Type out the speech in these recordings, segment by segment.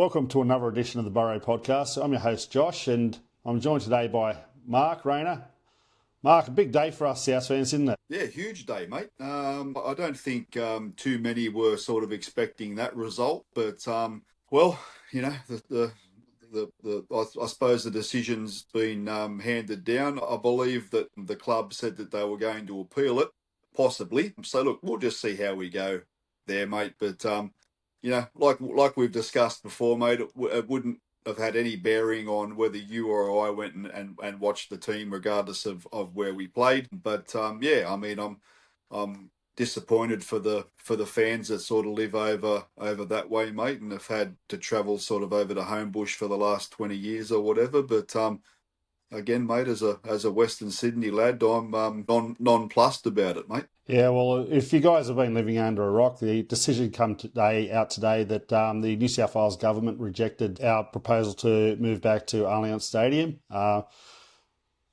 Welcome to another edition of the Burrow podcast. I'm your host, Josh, and I'm joined today by Mark Rayner. Mark, a big day for us South fans, isn't it? Yeah, huge day, mate. I don't think too many were sort of expecting that result, but you know, I suppose the decision's been handed down. I believe that the club said that they were going to appeal it, possibly. So look, we'll just see how we go there, mate. But like we've discussed before, mate, it wouldn't have had any bearing on whether you or I went and watched the team, regardless of where we played. But I mean, I'm disappointed for the fans that sort of live over that way, mate, and have had to travel sort of over to Homebush for the last 20 years or whatever. But again, mate, as a Western Sydney lad, I'm nonplussed about it, mate. Yeah, well, if you guys have been living under a rock, the decision come out today that the New South Wales Government rejected our proposal to move back to Allianz Stadium.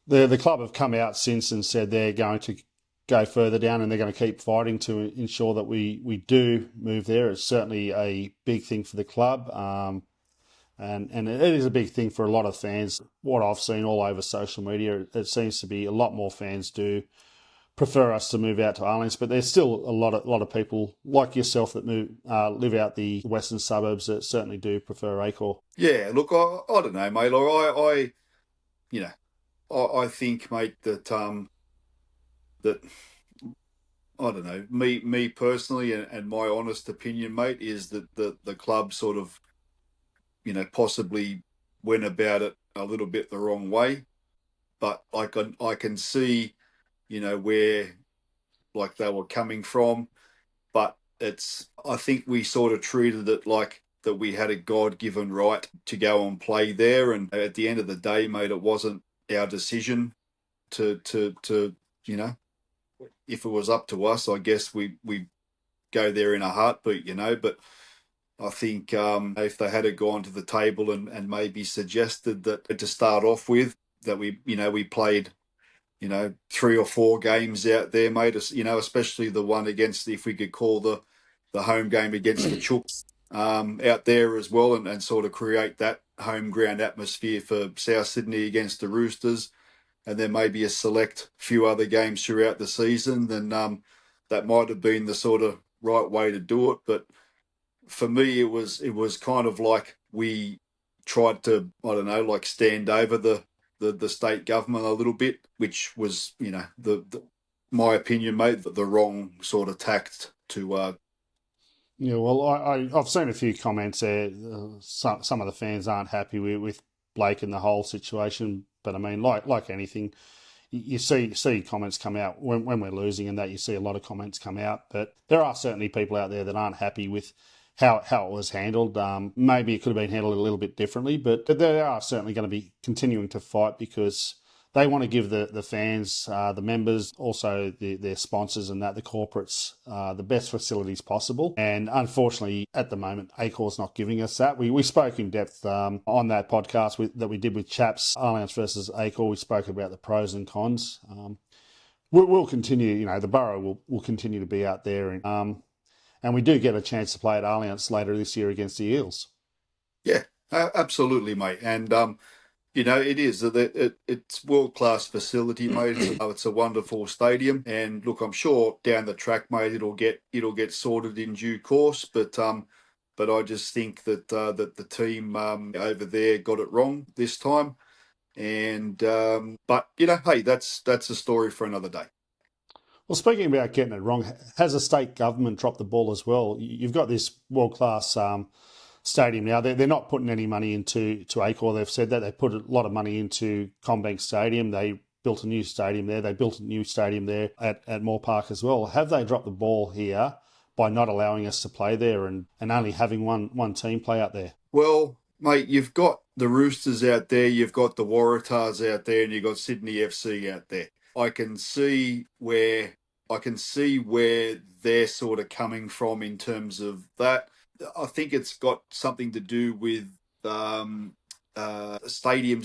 The club have come out since and said they're going to go further down and they're going to keep fighting to ensure that we do move there. It's certainly a big thing for the club. And it is a big thing for a lot of fans. What I've seen all over social media, it seems to be a lot more fans do prefer us to move out to Allianz, but there's still a lot of people like yourself that live out the western suburbs that certainly do prefer Acor. Yeah, look, I don't know, mate. Like, I think, mate, that I don't know. Me personally, and my honest opinion, mate, is that the club sort of, possibly went about it a little bit the wrong way. But I can see, where like they were coming from. But I think we sort of treated it like that we had a God-given right to go and play there. And at the end of the day, mate, it wasn't our decision to if it was up to us, I guess we go there in a heartbeat, but I think if they had gone to the table and maybe suggested that to start off with, that we played 3 or 4 games out there, mate, especially the one against, if we could call the home game against the Chooks out there as well, and sort of create that home ground atmosphere for South Sydney against the Roosters, and then maybe a select few other games throughout the season, then that might have been the sort of right way to do it. But for me, it was kind of like we tried to, I don't know, like stand over the state government a little bit, which was, my opinion, mate, the wrong sort of tact to. Yeah, well, I've seen a few comments there. Some of the fans aren't happy with Blake and the whole situation, but I mean, like anything, you see comments come out when we're losing, and that you see a lot of comments come out. But there are certainly people out there that aren't happy with how it was handled. Maybe it could have been handled a little bit differently, but they are certainly going to be continuing to fight because they want to give the fans, the members, also their sponsors and the corporates, the best facilities possible. And unfortunately, at the moment, Acor's not giving us that. We spoke in depth on that podcast that we did with Chaps, Allianz versus Acor. We spoke about the pros and cons. We'll continue, the Burrow will continue to be out there. And we do get a chance to play at Allianz later this year against the Eels. Yeah, absolutely, mate. And, it is. It's world-class facility, mate. It's a wonderful stadium. And, look, I'm sure down the track, mate, it'll get sorted in due course. But I just think that the team over there got it wrong this time. And but, hey, that's a story for another day. Well, speaking about getting it wrong, has the state government dropped the ball as well? You've got this world-class stadium now. They're not putting any money into Acor. They've said that. They put a lot of money into CommBank Stadium. They built a new stadium there. They built a new stadium there at Moore Park as well. Have they dropped the ball here by not allowing us to play there and only having one team play out there? Well, mate, you've got the Roosters out there, you've got the Waratahs out there, and you've got Sydney FC out there. I can see where they're sort of coming from in terms of that. I think it's got something to do with Stadiums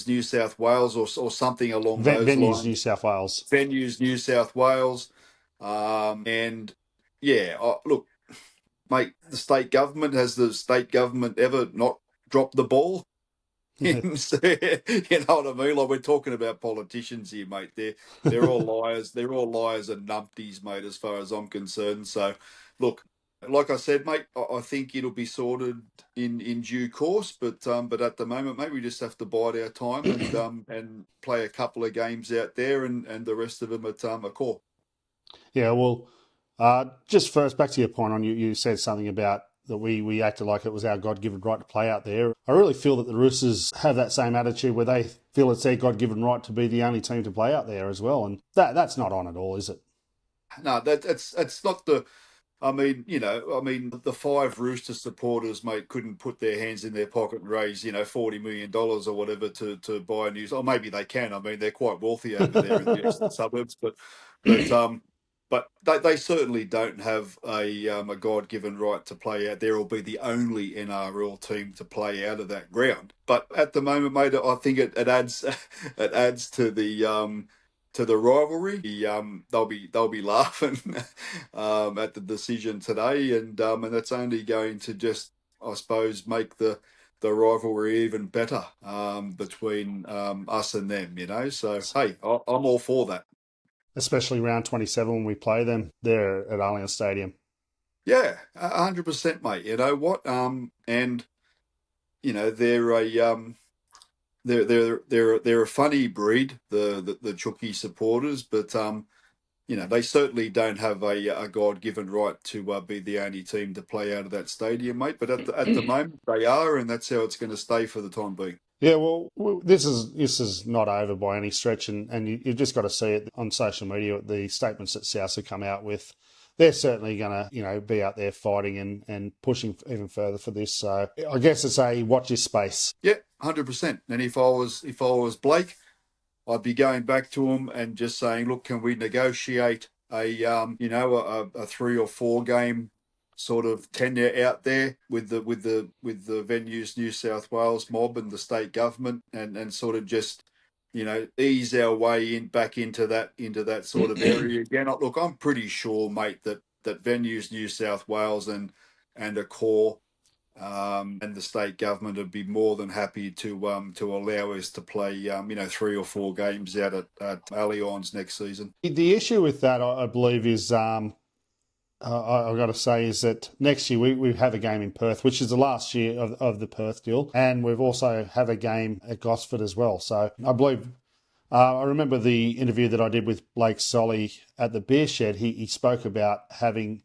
New South Wales or something along those lines. Venues New South Wales. Venues New South Wales. And yeah, look, mate, the state government, has the state government ever not drop the ball. You know what I mean? Like, we're talking about politicians here, mate. They're all liars. They're all liars and numpties, mate, as far as I'm concerned. So, look, like I said, mate, I think it'll be sorted in due course. But at the moment, mate, we just have to bide our time and play a couple of games out there, and the rest of them at a core. Yeah, well, just first back to your point on you said something about that we acted like it was our God-given right to play out there. I really feel that the Roosters have that same attitude where they feel it's their God-given right to be the only team to play out there as well, and that's not on at all, is it? No, that's not the. I mean, the 5 Rooster supporters, mate, couldn't put their hands in their pocket and raise, $40 million or whatever to buy a new. Or maybe they can. I mean, they're quite wealthy over there in the eastern suburbs, but they certainly don't have a God-given right to play out there or be the only NRL team to play out of that ground. But at the moment, mate, I think it adds it adds to the rivalry. They'll be laughing at the decision today, and that's only going to just, I suppose, make the rivalry even better between us and them. So hey, I'm all for that. Especially round 27 when we play them there at Allianz Stadium. Yeah, 100%, mate. You know what? And they're they're a funny breed, the Chookie supporters, but they certainly don't have a God-given right to be the only team to play out of that stadium, mate. But at the moment they are, and that's how it's going to stay for the time being. Yeah, well, this is not over by any stretch, and you've just got to see it on social media. The statements that South have come out with, they're certainly going to be out there fighting and pushing even further for this. So I guess it's a watch your space. Yeah, 100%. And if I was Blake, I'd be going back to him and just saying, look, can we negotiate a 3 or 4 game sort of tenure out there with the venues, New South Wales mob and the state government, and sort of just ease our way back into that sort of area again. Look, I'm pretty sure, mate, that venues, New South Wales and a core and the state government would be more than happy to allow us to play 3 or 4 games out at Allianz next season. The issue with that, I believe, is I've got to say is that next year we have a game in Perth, which is the last year of the Perth deal, and we've also have a game at Gosford as well. So I believe I remember the interview that I did with Blake Solly at the Beer Shed. He spoke about having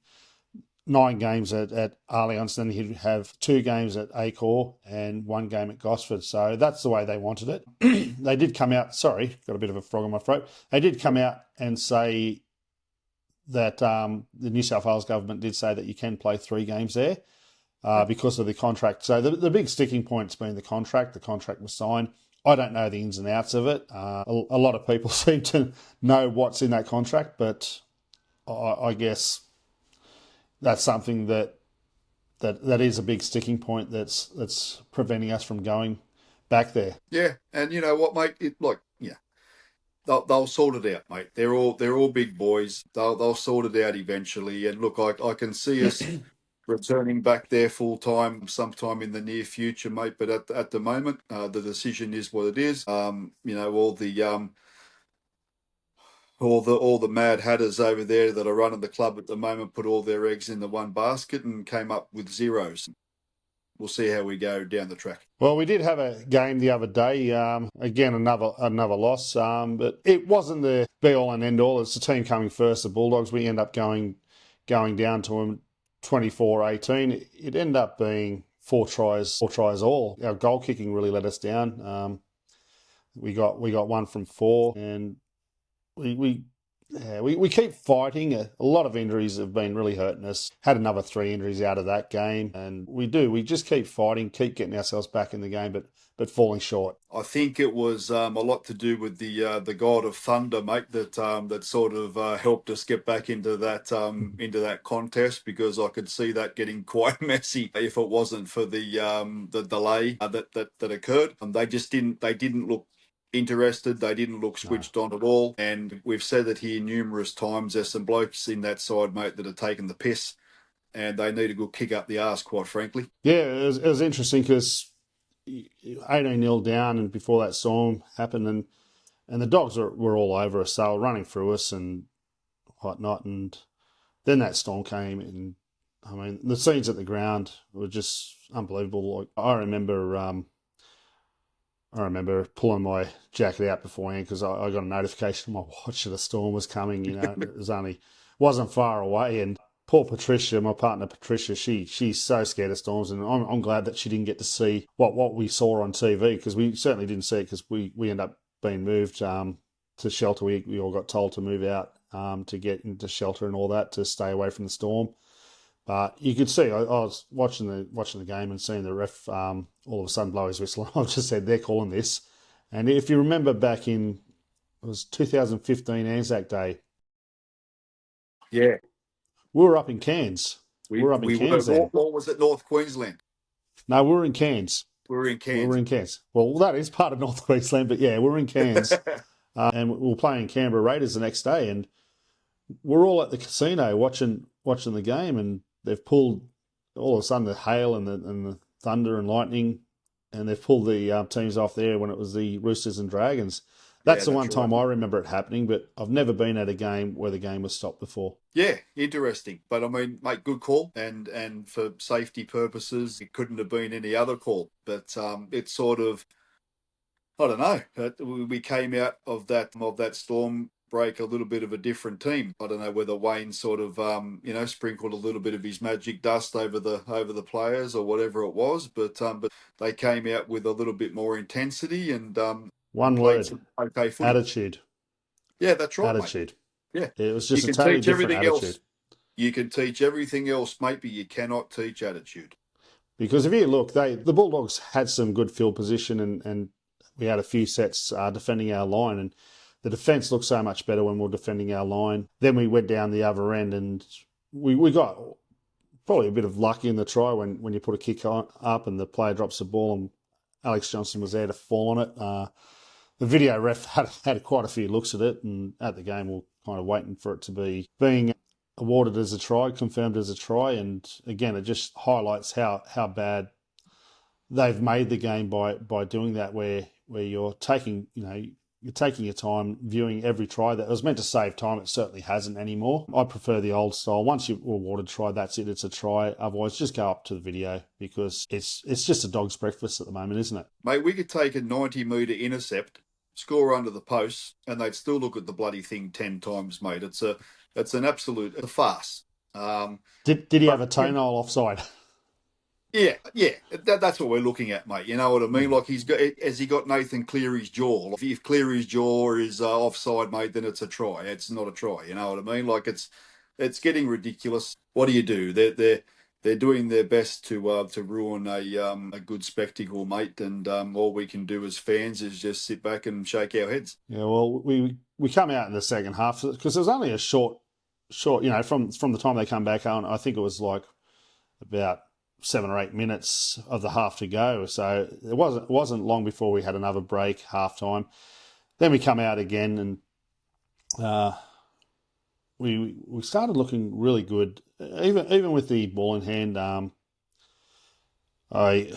9 games at Allianz, then he'd have 2 games at Acor and 1 game at Gosford. So that's the way they wanted it. They did come out, sorry, got a bit of a frog in my throat. They did come out and say that the New South Wales government did say that you can play 3 games there because of the contract. So the big sticking point's been the contract. The contract was signed. I don't know the ins and outs of it. A lot of people seem to know what's in that contract, but I guess that's something that is a big sticking point that's preventing us from going back there. Yeah, and you know what, mate? They'll sort it out, mate. They're all big boys. They'll sort it out eventually. And look, I can see us returning back there full time sometime in the near future, mate. But at the moment, the decision is what it is. All the mad hatters over there that are running the club at the moment put all their eggs in the one basket and came up with zeros. We'll see how we go down the track. Well, we did have a game the other day. Again, another loss, but it wasn't the be-all and end-all. It's the team coming first, the Bulldogs. We end up going down to them 24-18. It ended up being 4 tries all. Our goal kicking really let us down. We got 1 from 4, and we keep fighting. A lot of injuries have been really hurting us. Had another 3 injuries out of that game, and we just keep fighting, keep getting ourselves back in the game, but falling short. I think it was a lot to do with the God of Thunder, mate, that sort of helped us get back into that contest, because I could see that getting quite messy if it wasn't for the delay that occurred. They didn't look interested. They didn't look switched on at all. And we've said it here numerous times. There's some blokes in that side, mate, that are taking the piss, and they need a good kick up the arse, quite frankly. Yeah, it was interesting because 18-0 down, and before that storm happened, and the Dogs were all over us. They were running through us and whatnot, and then that storm came, and I mean the scenes at the ground were just unbelievable. Like I remember pulling my jacket out beforehand because I got a notification on my watch that a storm was coming. And it wasn't far away. And poor Patricia, my partner Patricia, she's so scared of storms, and I'm glad that she didn't get to see what we saw on TV, because we certainly didn't see it, because we end up being moved to shelter. We all got told to move out to get into shelter and all that, to stay away from the storm. But you could see, I was watching the game and seeing the ref all of a sudden blow his whistle. I just said, they're calling this. And if you remember back in, it was 2015 Anzac Day. Yeah. We were up in Cairns. We were up in Cairns then. Or was it North Queensland? No, we were in Cairns. We were in Cairns. Well, that is part of North Queensland, but yeah, we were in Cairns. And we were playing Canberra Raiders the next day, and we're all at the casino watching the game, and they've pulled, all of a sudden, the hail and the thunder and lightning, and they've pulled the teams off there when it was the Roosters and Dragons. That's the one time I remember it happening, but I've never been at a game where the game was stopped before. Yeah, interesting. But I mean, mate, good call. And for safety purposes, it couldn't have been any other call. But it's sort of, I don't know. We came out of that storm break a little bit of a different team. I don't know whether Wayne sort of sprinkled a little bit of his magic dust over the players or whatever it was, but they came out with a little bit more intensity and one word, okay footy. Attitude. Yeah, that's right. Attitude. Mate. Yeah, it was just a totally different attitude. You can teach everything else, mate, but you cannot teach attitude. Because if you look, the Bulldogs had some good field position, and we had a few sets defending our line, and the defence looked so much better when we were defending our line. Then we went down the other end, and we got probably a bit of luck in the try when you put a kick up and the player drops the ball, and Alex Johnson was there to fall on it. The video ref had quite a few looks at it, and at the game we were kind of waiting for it to be being awarded as a try, confirmed as a try. And again, it just highlights how bad they've made the game by doing that, where you're taking your time viewing every try. That was meant to save time. It certainly hasn't anymore. I prefer the old style. Once you're awarded a try, that's it. It's a try. Otherwise, just go up to the video, because it's just a dog's breakfast at the moment, isn't it? Mate, we could take a 90-metre intercept, score under the post, and they'd still look at the bloody thing 10 times, mate. It's an absolute farce. Did he have a toenail offside? Yeah, that's what we're looking at, mate. You know what I mean? Like, has he got Nathan Cleary's jaw? If Cleary's jaw is offside, mate, then it's a try. It's not a try. You know what I mean? Like, it's getting ridiculous. What do? They're doing their best to ruin a good spectacle, mate. And all we can do as fans is just sit back and shake our heads. Yeah, well, we come out in the second half, because there was only a short, from the time they come back on. I think it was like about 7 or 8 minutes of the half to go. So it wasn't long before we had another break, half time. Then we come out again, and we started looking really good, even with the ball in hand. It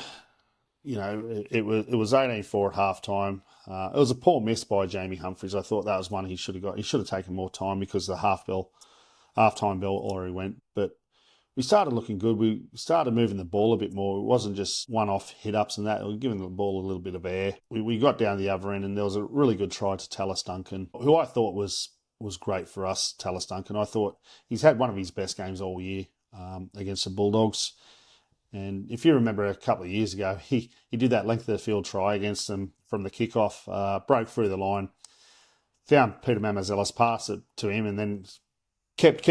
was 18-4 at half time. It was a poor miss by Jamie Humphries. I thought that was one he should have got. He should have taken more time, because the half time bell already went. But we started looking good. We started moving the ball a bit more. It wasn't just one-off hit-ups and that. We were giving the ball a little bit of air. We got down the other end, and there was a really good try to Tallis Duncan, who I thought was great for us, Tallis Duncan. I thought he's had one of his best games all year against the Bulldogs. And if you remember a couple of years ago, he did that length of the field try against them from the kickoff, broke through the line, found Peter Mamazelos, passed it to him, and then kept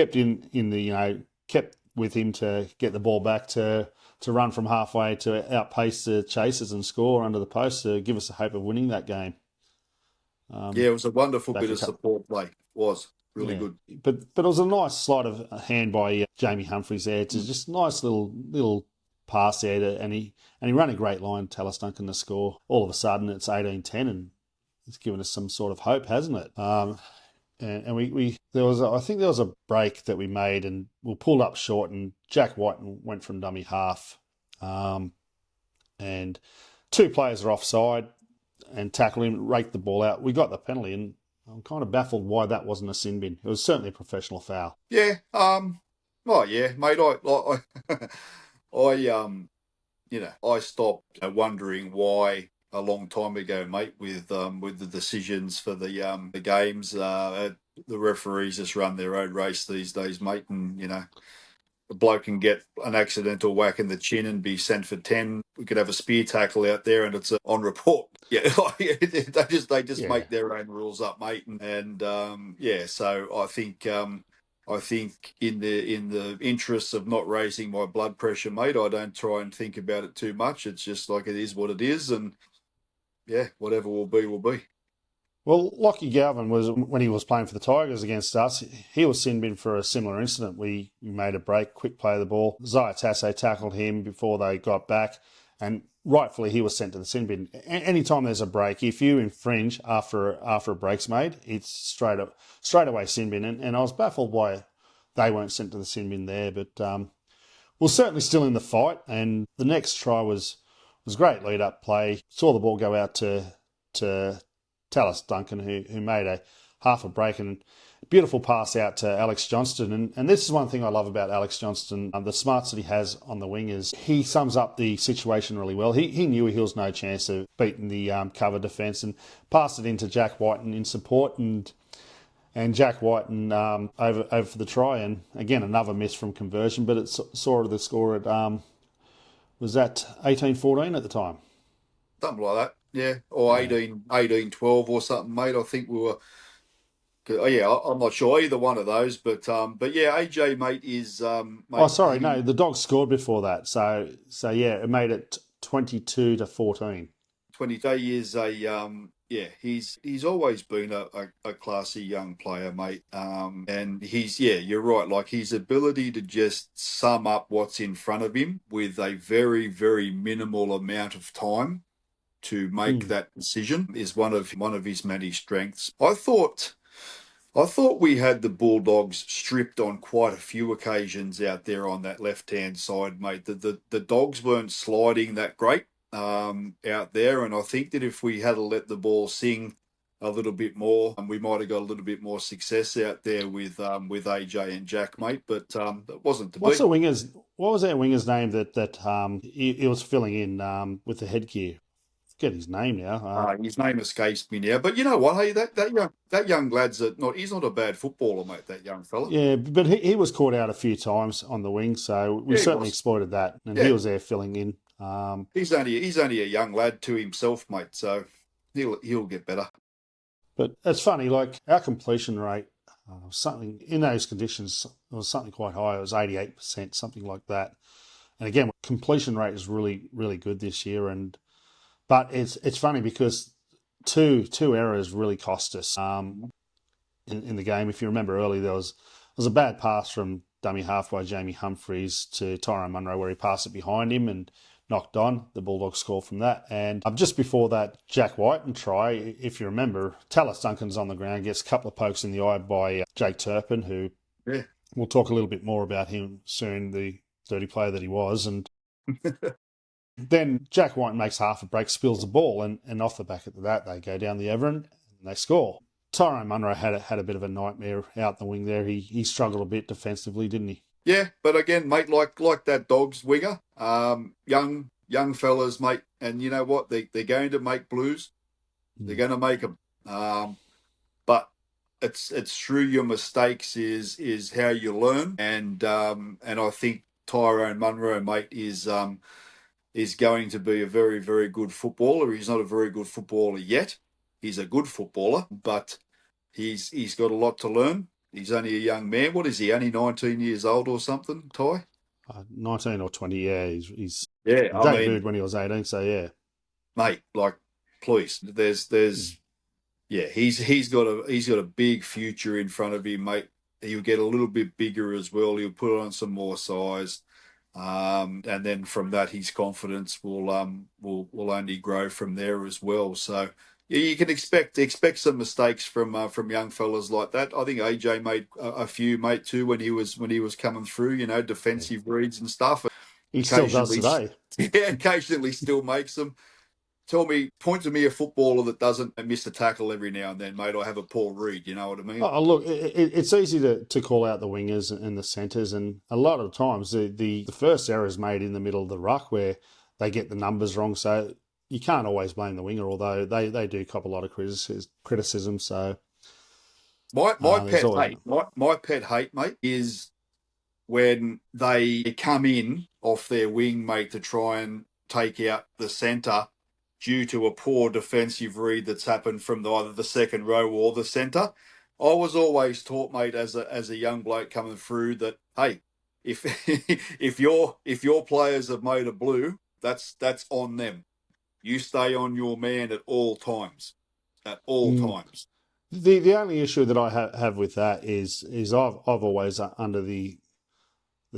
with him to get the ball back to run from halfway to outpace the chasers and score under the post to give us a hope of winning that game. It was a wonderful bit of support play. It was really good. But it was a nice sleight of hand by Jamie Humphries there. It's just a nice little pass there, and he ran a great line, Tallis Duncan, to score. All of a sudden, it's 18-10, and it's given us some sort of hope, hasn't it? And there was a break that we made, and we pulled up short, and Jack White went from dummy half, and two players are offside and tackle him, rake the ball out. We got the penalty, and I'm kind of baffled why that wasn't a sin bin. It was certainly a professional foul. Yeah. Oh yeah, mate. I I stopped wondering why a long time ago, mate, with the decisions for the games. The referees just run their own race these days, mate, and a bloke can get an accidental whack in the chin and be sent for 10. We could have a spear tackle out there and it's on report. Yeah, they just Yeah. make their own rules up, mate. And so I think in the interests of not raising my blood pressure, mate, I don't try and think about it too much. It's just like it is what it is, and yeah, whatever will be will be. Well, Lockie Galvin was, when he was playing for the Tigers against us, he was sin bin for a similar incident. We made a break, quick play of the ball. Zaya Tasse tackled him before they got back, and rightfully he was sent to the sin bin. Anytime there's a break, if you infringe after a break's made, it's straight away sin bin. And I was baffled why they weren't sent to the sin bin there, but we're certainly still in the fight. And the next try was great lead up play. Saw the ball go out to Tallis Duncan, who made a half a break, and beautiful pass out to Alex Johnston. And this is one thing I love about Alex Johnston, the smarts that he has on the wing is he sums up the situation really well. He knew he was no chance of beating the cover defence and passed it into Jack Whiten in support, and Jack Whiten over for the try. And again, another miss from conversion, but it saw the score at, was that 18-14 at the time? Something like that. Yeah, or 18-12 or something, mate. I think we were. Oh, yeah, I'm not sure either one of those, but yeah, AJ, mate, is mate, Oh, sorry, no, the Dogs scored before that, so yeah, it made it 22-14. 20 is a he's always been a classy young player, mate. And you're right, like his ability to just sum up what's in front of him with a very, very minimal amount of time to make that decision is one of his many strengths. I thought we had the Bulldogs stripped on quite a few occasions out there on that left-hand side, mate. The Dogs weren't sliding that great out there, and I think that if we had to let the ball sing a little bit more, we might have got a little bit more success out there with AJ and Jack, mate. But that wasn't to be. What was that winger's name that he was filling in with the headgear? Get his name now. His name escapes me now, but you know what? Hey, that young lad's he's not a bad footballer, mate. That young fella. Yeah, but he was caught out a few times on the wing, so we certainly exploited that, and he was there filling in. He's only a young lad to himself, mate. So he'll get better. But it's funny, like our completion rate, something in those conditions was something quite high. It was 88%, something like that. And again, completion rate is really, really good this year, but it's funny because two errors really cost us in the game. If you remember early, there was a bad pass from dummy half by Jamie Humphreys to Tyrone Munro where he passed it behind him and knocked on. The Bulldogs score from that. And just before that, Jack Whiten try, if you remember, Tallis Duncan's on the ground, gets a couple of pokes in the eye by Jake Turpin, who we'll talk a little bit more about him soon, the dirty player that he was. And then Jack White makes half a break, spills the ball, and off the back of that, they go down the Everin and they score. Tyrone Munro had a bit of a nightmare out the wing there. He struggled a bit defensively, didn't he? Yeah, but again, mate, like that Dogs winger, young fellas, mate, and you know what? They're going to make blues. They're going to make them. But it's through your mistakes is how you learn, and I think Tyrone Munro, mate, is going to be a very, very good footballer. He's not a very good footballer yet. He's a good footballer, but he's got a lot to learn. He's only a young man. What is he? Only 19 years old or something, Ty? 19 or 20, yeah. He's debuted when he was 18, so yeah. Mate, like, please, he's got a big future in front of him, mate. He'll get a little bit bigger as well. He'll put on some more size. And then from that, his confidence will only grow from there as well. So yeah, you can expect some mistakes from young fellas like that. I think AJ made a few, mate, too, when he was coming through. Defensive reads and stuff. He still does today. Yeah, occasionally still makes them. point to me a footballer that doesn't miss a tackle every now and then, mate, or have a poor read. You know what I mean? Oh, look, it's easy to call out the wingers and the centres, and a lot of times the first error is made in the middle of the ruck where they get the numbers wrong. So you can't always blame the winger, although they do cop a lot of criticism. So My there's pet always hate, my pet hate, mate, is when they come in off their wing, mate, to try and take out the centre due to a poor defensive read that's happened from either the second row or the centre. I was always taught, mate, as a young bloke coming through that, hey, if if your players have made a blue, that's on them. You stay on your man at all times. At all mm, times. the only issue that I have with that is I've always under the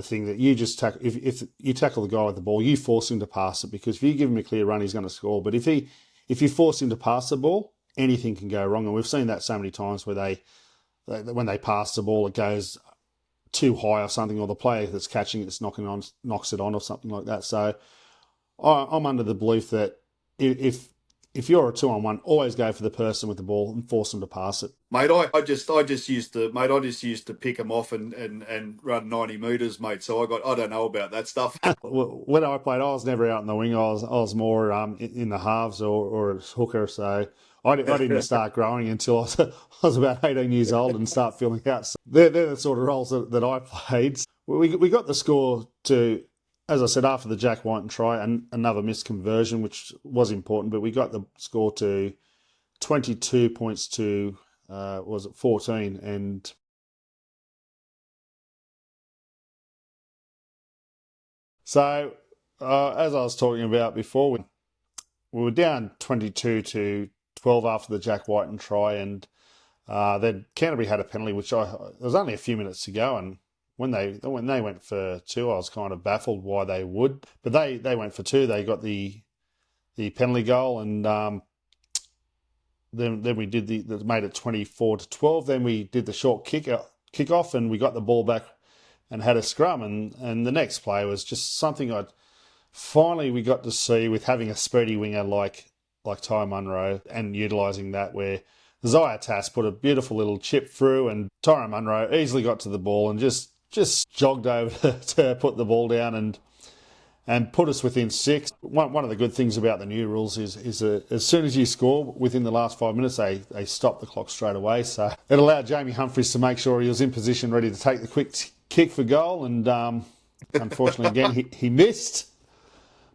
thing that you just tackle. If you tackle the guy with the ball, you force him to pass it, because if you give him a clear run, he's going to score. But if you force him to pass the ball, anything can go wrong, and we've seen that so many times where when they pass the ball, it goes too high or something, or the player that's catching it's knocks it on or something like that. So I'm under the belief that if you're a 2-on-1, always go for the person with the ball and force them to pass it. Mate, I just used to, mate, I just used to pick them off and run 90 metres, mate. So I don't know about that stuff. When I played, I was never out in the wing. I was more in the halves or a hooker. So I didn't start growing until I was about 18 years old and start filling out. So they're the sort of roles that I played. We got the score to, as I said, after the Jack Whiten try, and another missed conversion, which was important, but we got the score to 22 points to, was it 14? And so, as I was talking about before, we were down 22-12 after the Jack Whiten try, and then Canterbury had a penalty, which there was only a few minutes to go, and when they went for two, I was kind of baffled why they would, but they went for two. They got the penalty goal, and then we did that made it 24-12. Then we did the short kick off, and we got the ball back and had a scrum, and the next play was just something we got to see with having a speedy winger like Ty Munro and utilising that, where Zaya Tass put a beautiful little chip through, and Tyrone Munro easily got to the ball and just jogged over to put the ball down and put us within 6. One of the good things about the new rules is that as soon as you score within the last 5 minutes, they stop the clock straight away. So it allowed Jamie Humphries to make sure he was in position, ready to take the quick kick for goal. And unfortunately, again, he missed.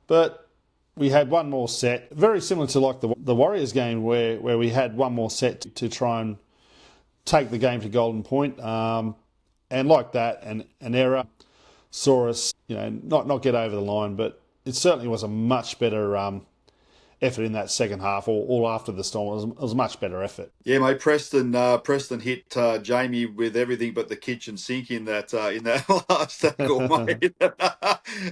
But we had one more set, very similar to like the Warriors game, where we had one more set to try and take the game to golden point. And like that, an error saw us, not get over the line, but it certainly was a much better effort in that second half, all after the Storm. It was a much better effort. Yeah, mate. Preston hit Jamie with everything but the kitchen sink in that last tackle, mate.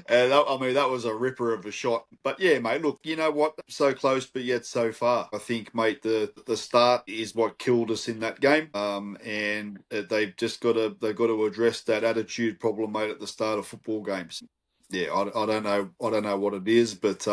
And that was a ripper of a shot. But yeah, mate. Look, you know what? So close, but yet so far. I think, mate, the start is what killed us in that game. And they've got to address that attitude problem, mate, at the start of football games. Yeah, I don't know what it is, but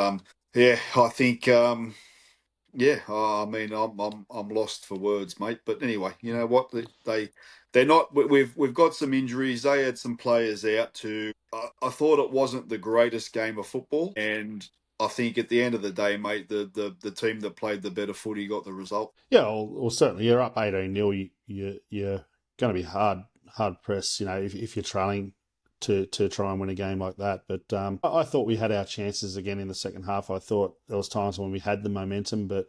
yeah, I think. Yeah, I mean, I'm lost for words, mate. But anyway, you know what? They're not. We've got some injuries. They had some players out too. I thought it wasn't the greatest game of football, and I think at the end of the day, mate, the team that played the better footy got the result. Yeah, well certainly you're up 18-0. You're going to be hard pressed. If you're trailing to try and win a game like that. But I thought we had our chances again in the second half. I thought there was times when we had the momentum, but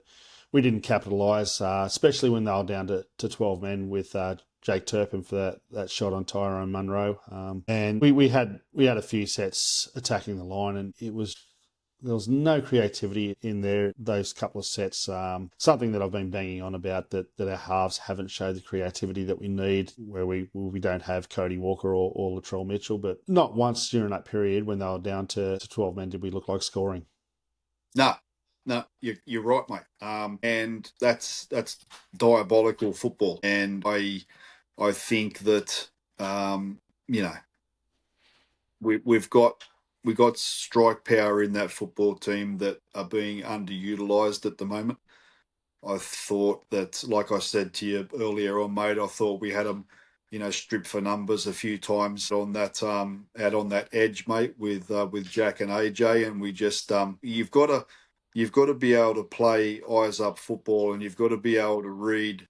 we didn't capitalise, especially when they were down to 12 men with Jake Turpin for that shot on Tyrone Munro. And we had a few sets attacking the line, and there was no creativity in those couple of sets. Something that I've been banging on about, that our halves haven't showed the creativity that we need, where we don't have Cody Walker or Latrell Mitchell. But not once during that period when they were down to 12 men did we look like scoring. No, you're right, mate. And that's diabolical football. And I think that we've got we got strike power in that football team that are being underutilised at the moment. I thought that, like I said to you earlier on, mate, I thought we had them, stripped for numbers a few times on that out on that edge, mate, with Jack and AJ, and we just you've got to be able to play eyes up football, and you've got to be able to read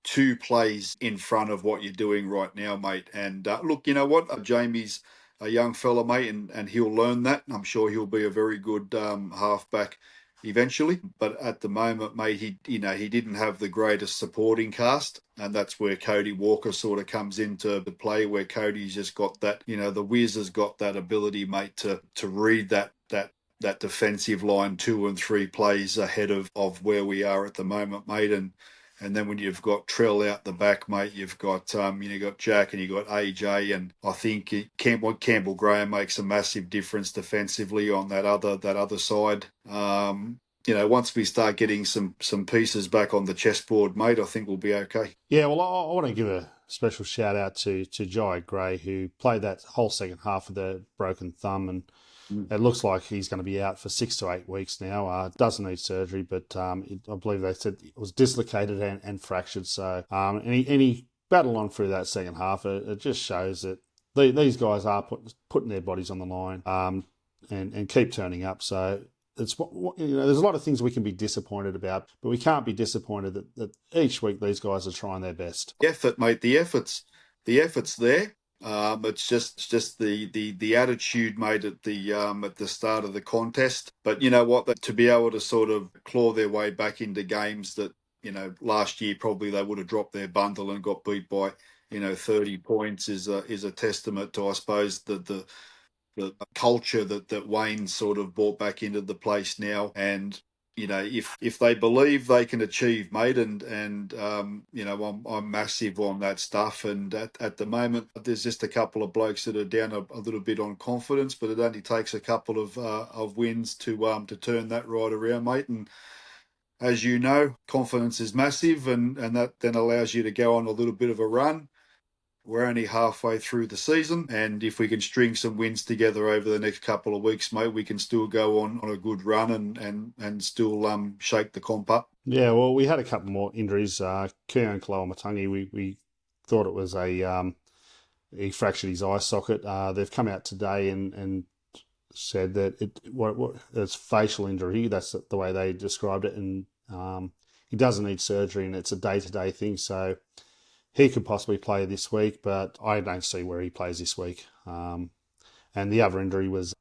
two plays in front of what you're doing right now, mate. And look, you know what? Jamie's a young fella, mate, and he'll learn that. I'm sure he'll be a very good halfback eventually. But at the moment, mate, he didn't have the greatest supporting cast, and that's where Cody Walker sort of comes into the play, where Cody's just got that, the Wiz has got that ability, mate, to read that defensive line 2 and 3 plays ahead of where we are at the moment, mate. And then when you've got Trell out the back, mate, you've got got Jack and you've got AJ, and I think Campbell Graham makes a massive difference defensively on that other side. Once we start getting some pieces back on the chessboard, mate, I think we'll be okay. Yeah, well, I want to give a special shout out to Jai Gray, who played that whole second half with a broken thumb, and it looks like he's going to be out for 6 to 8 weeks now. Doesn't need surgery, but I believe they said it was dislocated and fractured. So, and he battled on through that second half. It just shows that these guys are putting their bodies on the line and keep turning up. So it's there's a lot of things we can be disappointed about, but we can't be disappointed that each week these guys are trying their best. Effort, mate. The effort's there. It's just the attitude, mate, at the start of the contest. But you know what? To be able to sort of claw their way back into games that last year probably they would have dropped their bundle and got beat by 30 points is a testament to, I suppose, the culture that Wayne sort of brought back into the place now. And if they believe they can achieve, mate, and I'm massive on that stuff. And at the moment, there's just a couple of blokes that are down a little bit on confidence, but it only takes a couple of wins to turn that right around, mate. And as you know, confidence is massive, and that then allows you to go on a little bit of a run. We're only halfway through the season, and if we can string some wins together over the next couple of weeks, mate, we can still go on a good run and still shake the comp up. Yeah, well, we had a couple more injuries. Keon Kaloamatangi, we thought it was he fractured his eye socket. They've come out today and said that it's facial injury. That's the way they described it, and he doesn't need surgery, and it's a day-to-day thing. So he could possibly play this week, but I don't see where he plays this week. And the other injury was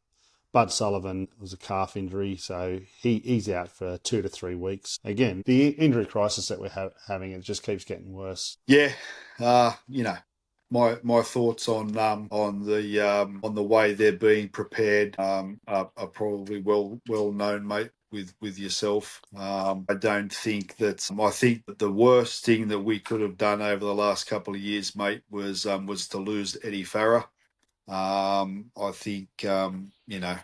Bud Sullivan. It was a calf injury, so he's out for 2 to 3 weeks. Again, the injury crisis that we're having, it just keeps getting worse. Yeah, my thoughts on the way they're being prepared are probably well known, mate. With yourself, I don't think that. I think that the worst thing that we could have done over the last couple of years, mate, was to lose Eddie Farah. I think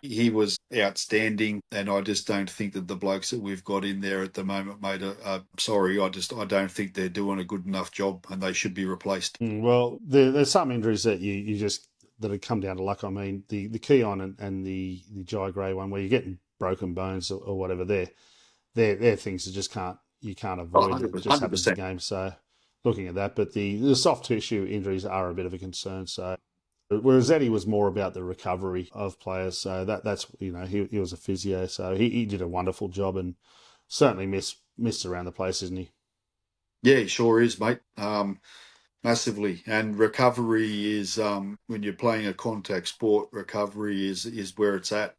he was outstanding, and I just don't think that the blokes that we've got in there at the moment, mate, are sorry. I don't think they're doing a good enough job, and they should be replaced. Well, there's some injuries that you just that have come down to luck. I mean, the Keon and the Jai Gray one, where you're getting broken bones or whatever, they're things that you can't avoid. 100%. It just happens in the game. So looking at that, but the soft tissue injuries are a bit of a concern. So whereas Eddie was more about the recovery of players, so that's he was a physio, so he did a wonderful job and certainly missed around the place, isn't he? Yeah, he sure is, mate. Massively. And recovery is when you're playing a contact sport, recovery is where it's at.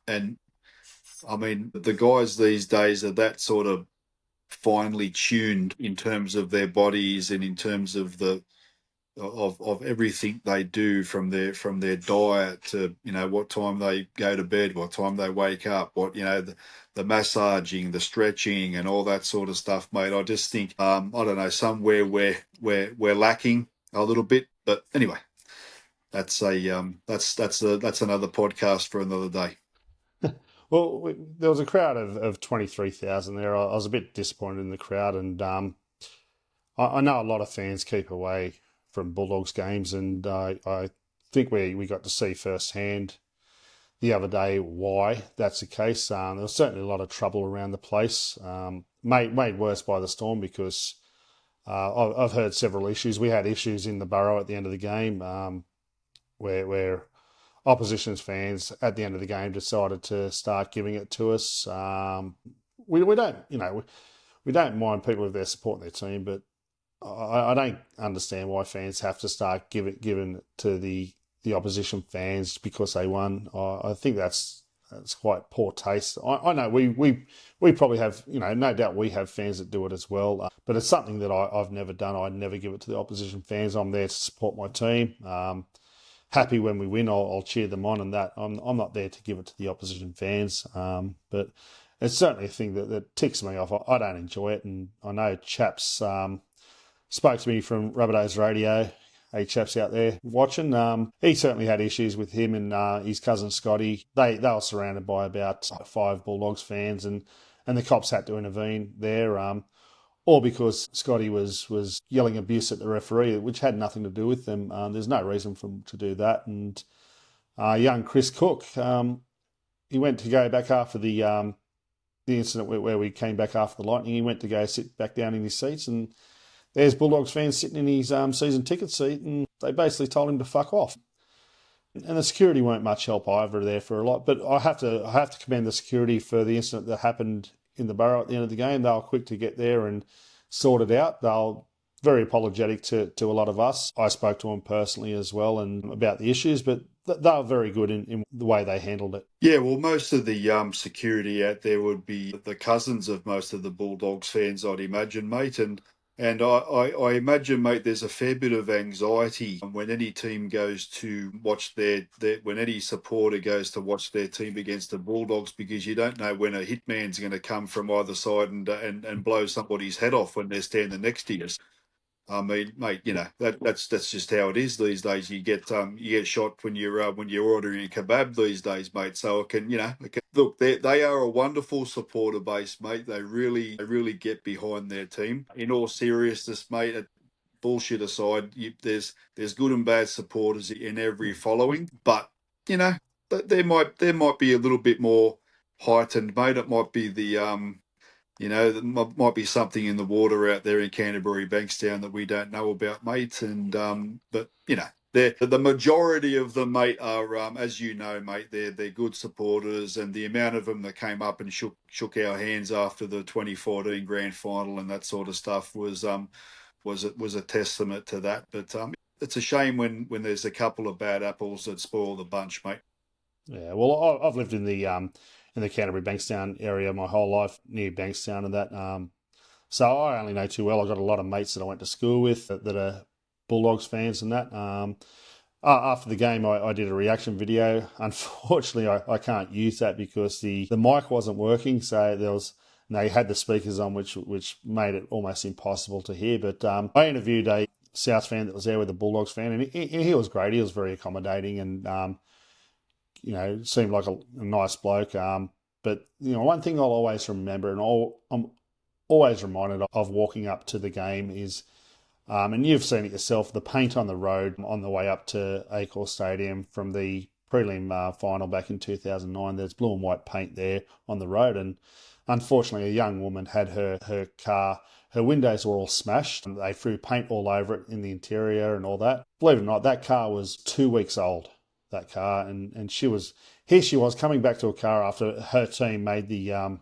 And I mean, the guys these days are that sort of finely tuned in terms of their bodies and in terms of of everything they do, from their diet to what time they go to bed, what time they wake up, what the massaging, the stretching, and all that sort of stuff, mate. I just think I don't know, somewhere we're lacking a little bit, but anyway, that's another podcast for another day. Well, there was a crowd of 23,000 there. I was a bit disappointed in the crowd, and I know a lot of fans keep away from Bulldogs games, and I think we got to see firsthand the other day why that's the case. There was certainly a lot of trouble around the place, made worse by the storm because I've heard several issues. We had issues in the Burrow at the end of the game where opposition's fans at the end of the game decided to start giving it to us. We don't, we don't mind people if they're supporting their team, but I don't understand why fans have to start giving it to the opposition fans because they won. I think that's quite poor taste. I know we probably have, no doubt we have fans that do it as well, but it's something that I've never done. I'd never give it to the opposition fans. I'm there to support my team. Happy when we win, I'll cheer them on, and that I'm not there to give it to the opposition fans. But it's certainly a thing that ticks me off. I don't enjoy it, and I know chaps spoke to me from Rabbitohs radio. Hey, chaps out there watching. He certainly had issues with him and his cousin Scotty. They were surrounded by about 5 Bulldogs fans, and the cops had to intervene there. All because Scotty was yelling abuse at the referee, which had nothing to do with them. There's no reason for him to do that. And young Chris Cook, he went to go back after the incident where we came back after the Lightning. He went to go sit back down in his seats, and there's Bulldogs fans sitting in his season ticket seat, and they basically told him to fuck off. And the security weren't much help either there for a lot. But I have to commend the security for the incident that happened in the Burrow at the end of the game. They were quick to get there and sort it out. They were very apologetic to a lot of us. I spoke to them personally as well and about the issues, but they were very good in the way they handled it. Yeah, well, most of the security out there would be the cousins of most of the Bulldogs fans, I'd imagine, mate. And I imagine, mate, there's a fair bit of anxiety when any team goes to watch when any supporter goes to watch their team against the Bulldogs, because you don't know when a hitman's going to come from either side and blow somebody's head off when they're standing next to you. I mean, mate, that's just how it is these days. You get shot when you're ordering a kebab these days, mate. So look, they are a wonderful supporter base, mate. They really get behind their team. In all seriousness, mate, bullshit aside, there's good and bad supporters in every following, but there might be a little bit more heightened, mate. It might be there might be something in the water out there in Canterbury, Bankstown that we don't know about, mate. And but the majority of them, mate, are as you know, mate, they're good supporters, and the amount of them that came up and shook our hands after the 2014 grand final and that sort of stuff was a testament to that. But it's a shame when there's a couple of bad apples that spoil the bunch, mate. Yeah, well, I've lived in the Canterbury Bankstown area my whole life, near Bankstown and that. So I only know too well. I've got a lot of mates that I went to school with that are Bulldogs fans and that. After the game, I did a reaction video. Unfortunately, I can't use that because the mic wasn't working. So you had the speakers on, which made it almost impossible to hear. But I interviewed a South fan that was there with a Bulldogs fan, and he was great. He was very accommodating and seemed like a nice bloke. But one thing I'll always remember, and I'm always reminded of walking up to the game is, and you've seen it yourself, the paint on the road on the way up to Accor Stadium from the prelim final back in 2009. There's blue and white paint there on the road, and unfortunately, a young woman had her car. Her windows were all smashed, and they threw paint all over it in the interior and all that. Believe it or not, that car was 2 weeks old. That car, and she was coming back to a car after her team made the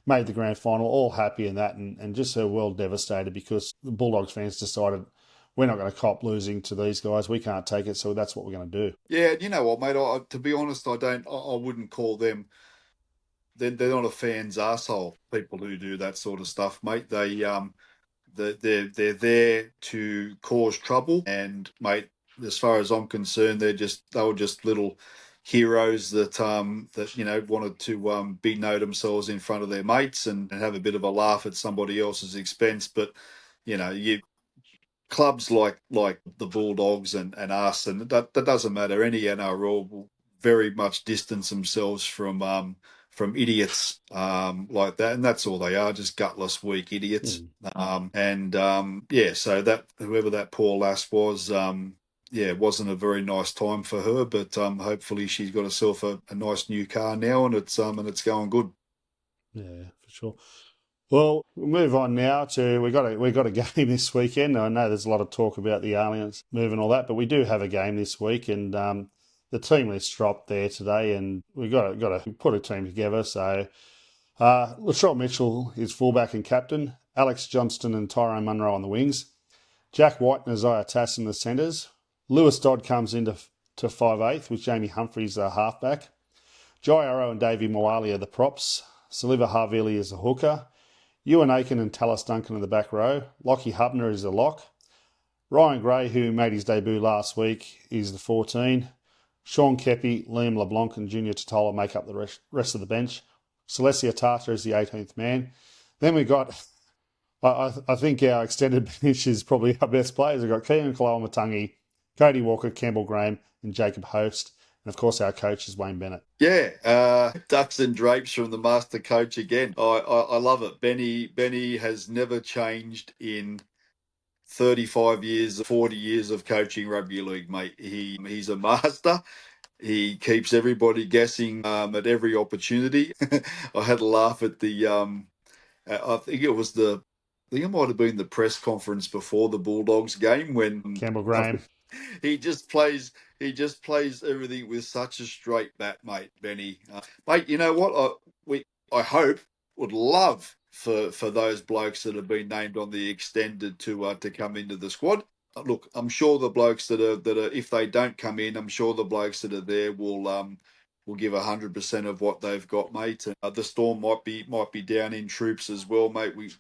grand final, all happy and that, and just her world devastated because the Bulldogs fans decided we're not going to cop losing to these guys. We can't take it, so that's what we're going to do. Yeah, you know what, mate? To be honest, I wouldn't call them. They're not a fan's arsehole, people who do that sort of stuff, mate. They're there to cause trouble, and mate, as far as I'm concerned, they were just little heroes that wanted to know themselves in front of their mates and have a bit of a laugh at somebody else's expense. But clubs like the Bulldogs and us, and that doesn't matter. Any NRL will very much distance themselves from idiots like that, and that's all they are, just gutless, weak idiots. So that whoever that poor lass was, yeah, it wasn't a very nice time for her, but hopefully she's got herself a nice new car now, and it's going good. Yeah, for sure. Well, we'll move on now to we got a game this weekend. I know there's a lot of talk about the Allianz move and all that, but we do have a game this week, and the team list dropped there today, and we got to put a team together. So Latrell Mitchell is fullback and captain, Alex Johnston and Tyrone Munro on the wings, Jack White and Isaiah Tass in the centres. Lewis Dodd comes into to 5'8", with Jamie Humphries a halfback. Jai Arrow and Davey Moali are the props. Saliva Havili is a hooker. Ewan Aiken and Tallis Duncan in the back row. Lockie Hubner is a lock. Ryan Gray, who made his debut last week, is the 14. Sean Kepi, Liam LeBlanc and Junior Totola make up the rest of the bench. Celestia Tata is the 18th man. Then we got, I think our extended bench is probably our best players. We've got Keelan Kaloamatangi, Cody Walker, Campbell Graham and Jacob Host. And of course, our coach is Wayne Bennett. Yeah, ducks and drapes from the master coach again. I love it. Benny has never changed in 35 years, 40 years of coaching rugby league, mate. He's a master. He keeps everybody guessing at every opportunity. I had a laugh at I think it might have been the press conference before the Bulldogs game when Campbell Graham. he just plays everything with such a straight bat, mate. Benny, mate, you know what? I hope would love for those blokes that have been named on the extended to come into the squad. Look, I'm sure the blokes that are if they don't come in, I'm sure the blokes that are there will give 100% of what they've got, mate. The Storm might be down in troops as well, mate. We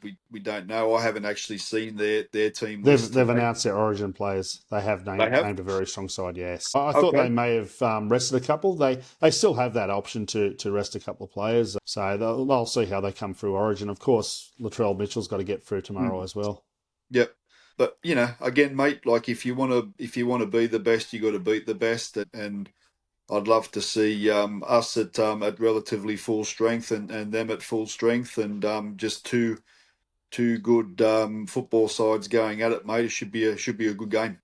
don't know. I haven't actually seen their team list. They've announced their Origin players. They have named a very strong side. Yes, I thought they may have rested a couple. They still have that option to rest a couple of players. So they'll see how they come through Origin. Of course, Latrell Mitchell's got to get through tomorrow as well. Yep. But again, mate, like if you want to be the best, you got to beat the best, and I'd love to see us at relatively full strength and them at full strength, and just two good football sides going at it, mate. It should be a good game.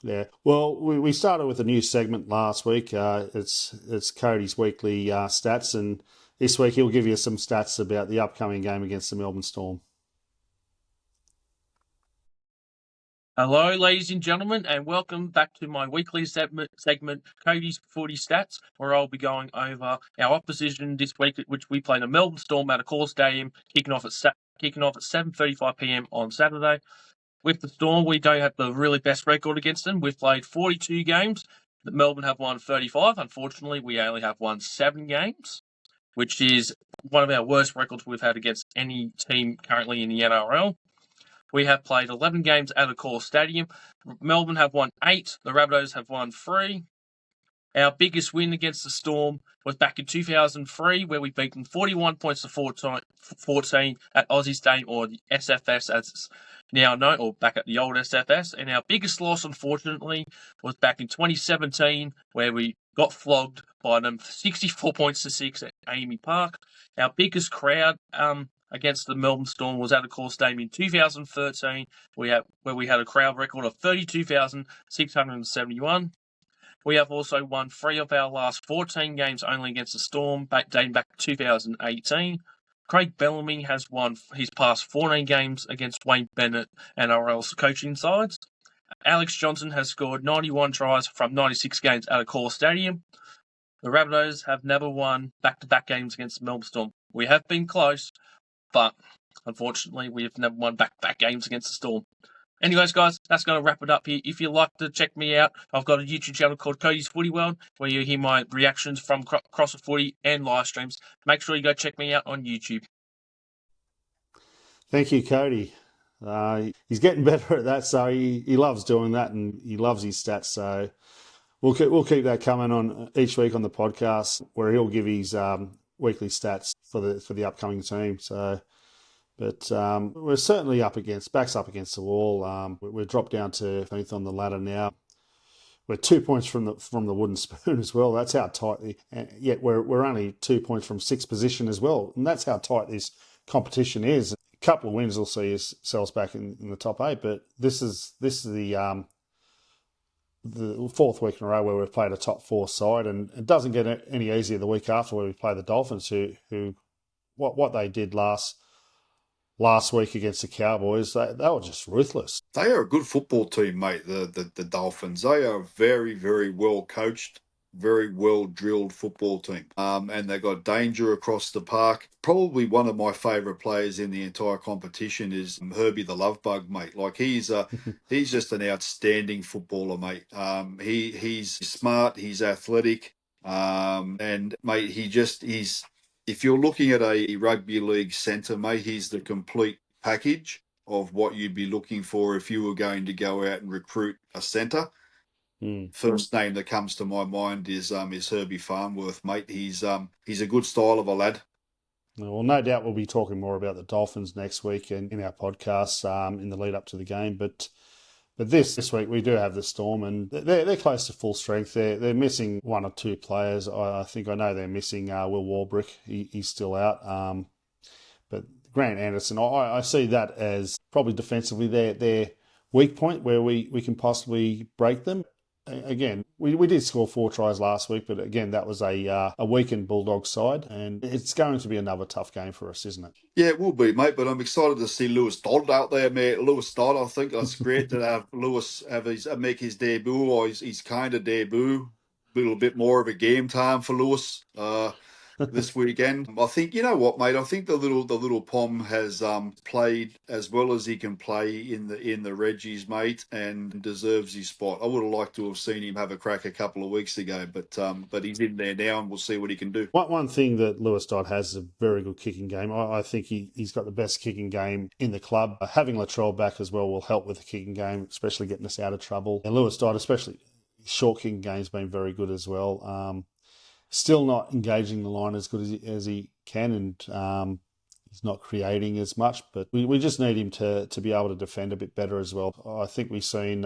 Yeah. Well, we started with a new segment last week. It's Cody's weekly stats, and this week he'll give you some stats about the upcoming game against the Melbourne Storm. Hello, ladies and gentlemen, and welcome back to my weekly segment, Cody's Footy Stats, where I'll be going over our opposition this week, which we play the Melbourne Storm at Accor Stadium, kicking off at 7:35 p.m. on Saturday. With the Storm, we don't have the really best record against them. We've played 42 games. Melbourne have won 35. Unfortunately, we only have won 7 games, which is one of our worst records we've had against any team currently in the NRL. We have played 11 games at Accor Stadium. Melbourne have won 8. The Rabbitohs have won 3. Our biggest win against the Storm was back in 2003, where we beat them 41 points to 14 at Aussie Stadium, or the SFS as it's now known, or back at the old SFS. And our biggest loss, unfortunately, was back in 2017, where we got flogged by them 64 points to 6 at Amy Park. Our biggest crowd against the Melbourne Storm was at Accor Stadium in 2013, where we had a crowd record of 32,671. We have also won 3 of our last 14 games only against the Storm, dating back to 2018. Craig Bellamy has won his past 14 games against Wayne Bennett and NRL's coaching sides. Alex Johnson has scored 91 tries from 96 games at Accor Stadium. The Rabbitohs have never won back-to-back games against the Melbourne Storm. We have been close, but unfortunately, we have never won back-to-back games against the Storm. Anyways, guys, that's going to wrap it up here. If you'd like to check me out, I've got a YouTube channel called Cody's Footy World, where you hear my reactions from across the footy and live streams. Make sure you go check me out on YouTube. Thank you, Cody. He's getting better at that, so he loves doing that, and he loves his stats. So we'll keep that coming on each week on the podcast, where he'll give his weekly stats for the upcoming team. So, but we're certainly backs up against the wall. We're dropped down to 15th on the ladder now. We're 2 points from the wooden spoon as well. That's how tight. Yet we're only 2 points from 6th position as well, and that's how tight this competition is. A couple of wins will see ourselves back in the top 8, but this is the the fourth week in a row where we've played a top four side, and it doesn't get any easier the week after where we play the Dolphins, who what they did last week against the Cowboys, they were just ruthless. They are a good football team, mate, the Dolphins. They are very, very well coached, very well drilled football team. And they got danger across the park. Probably one of my favourite players in the entire competition is Herbie the Love Bug, mate. Like he's just an outstanding footballer, mate. He's smart, he's athletic, and mate, he's if you're looking at a rugby league centre, mate, he's the complete package of what you'd be looking for if you were going to go out and recruit a centre. First name that comes to my mind is Herbie Farnworth, mate. He's a good style of a lad. Well, no doubt we'll be talking more about the Dolphins next week in our podcast in the lead up to the game. But this week we do have the Storm, and they're close to full strength. They're missing one or two players. I know they're missing Will Warbrick. He's still out. But Grant Anderson, I see that as probably defensively their weak point where we can possibly break them. Again, we did score 4 tries last week, but again, that was a weakened Bulldogs side, and it's going to be another tough game for us, isn't it? Yeah, it will be, mate, but I'm excited to see Lewis Dodd out there, mate. Lewis Dodd, I think that's great to have Lewis make his debut, or his kind of debut. A little bit more of a game time for Lewis this weekend. I think, you know what, mate, I think the little Pom has played as well as he can play in the Reggies, mate, and deserves his spot. I would have liked to have seen him have a crack a couple of weeks ago, but he's in there now, and we'll see what he can do. One thing that Lewis Dodd has is a very good kicking game. I think he's got the best kicking game in the club. Having Latrell back as well will help with the kicking game, especially getting us out of trouble. And Lewis Dodd, especially short kicking game's been very good as well. Still not engaging the line as good as he can, and he's not creating as much, but we just need him to be able to defend a bit better as well. I think we've seen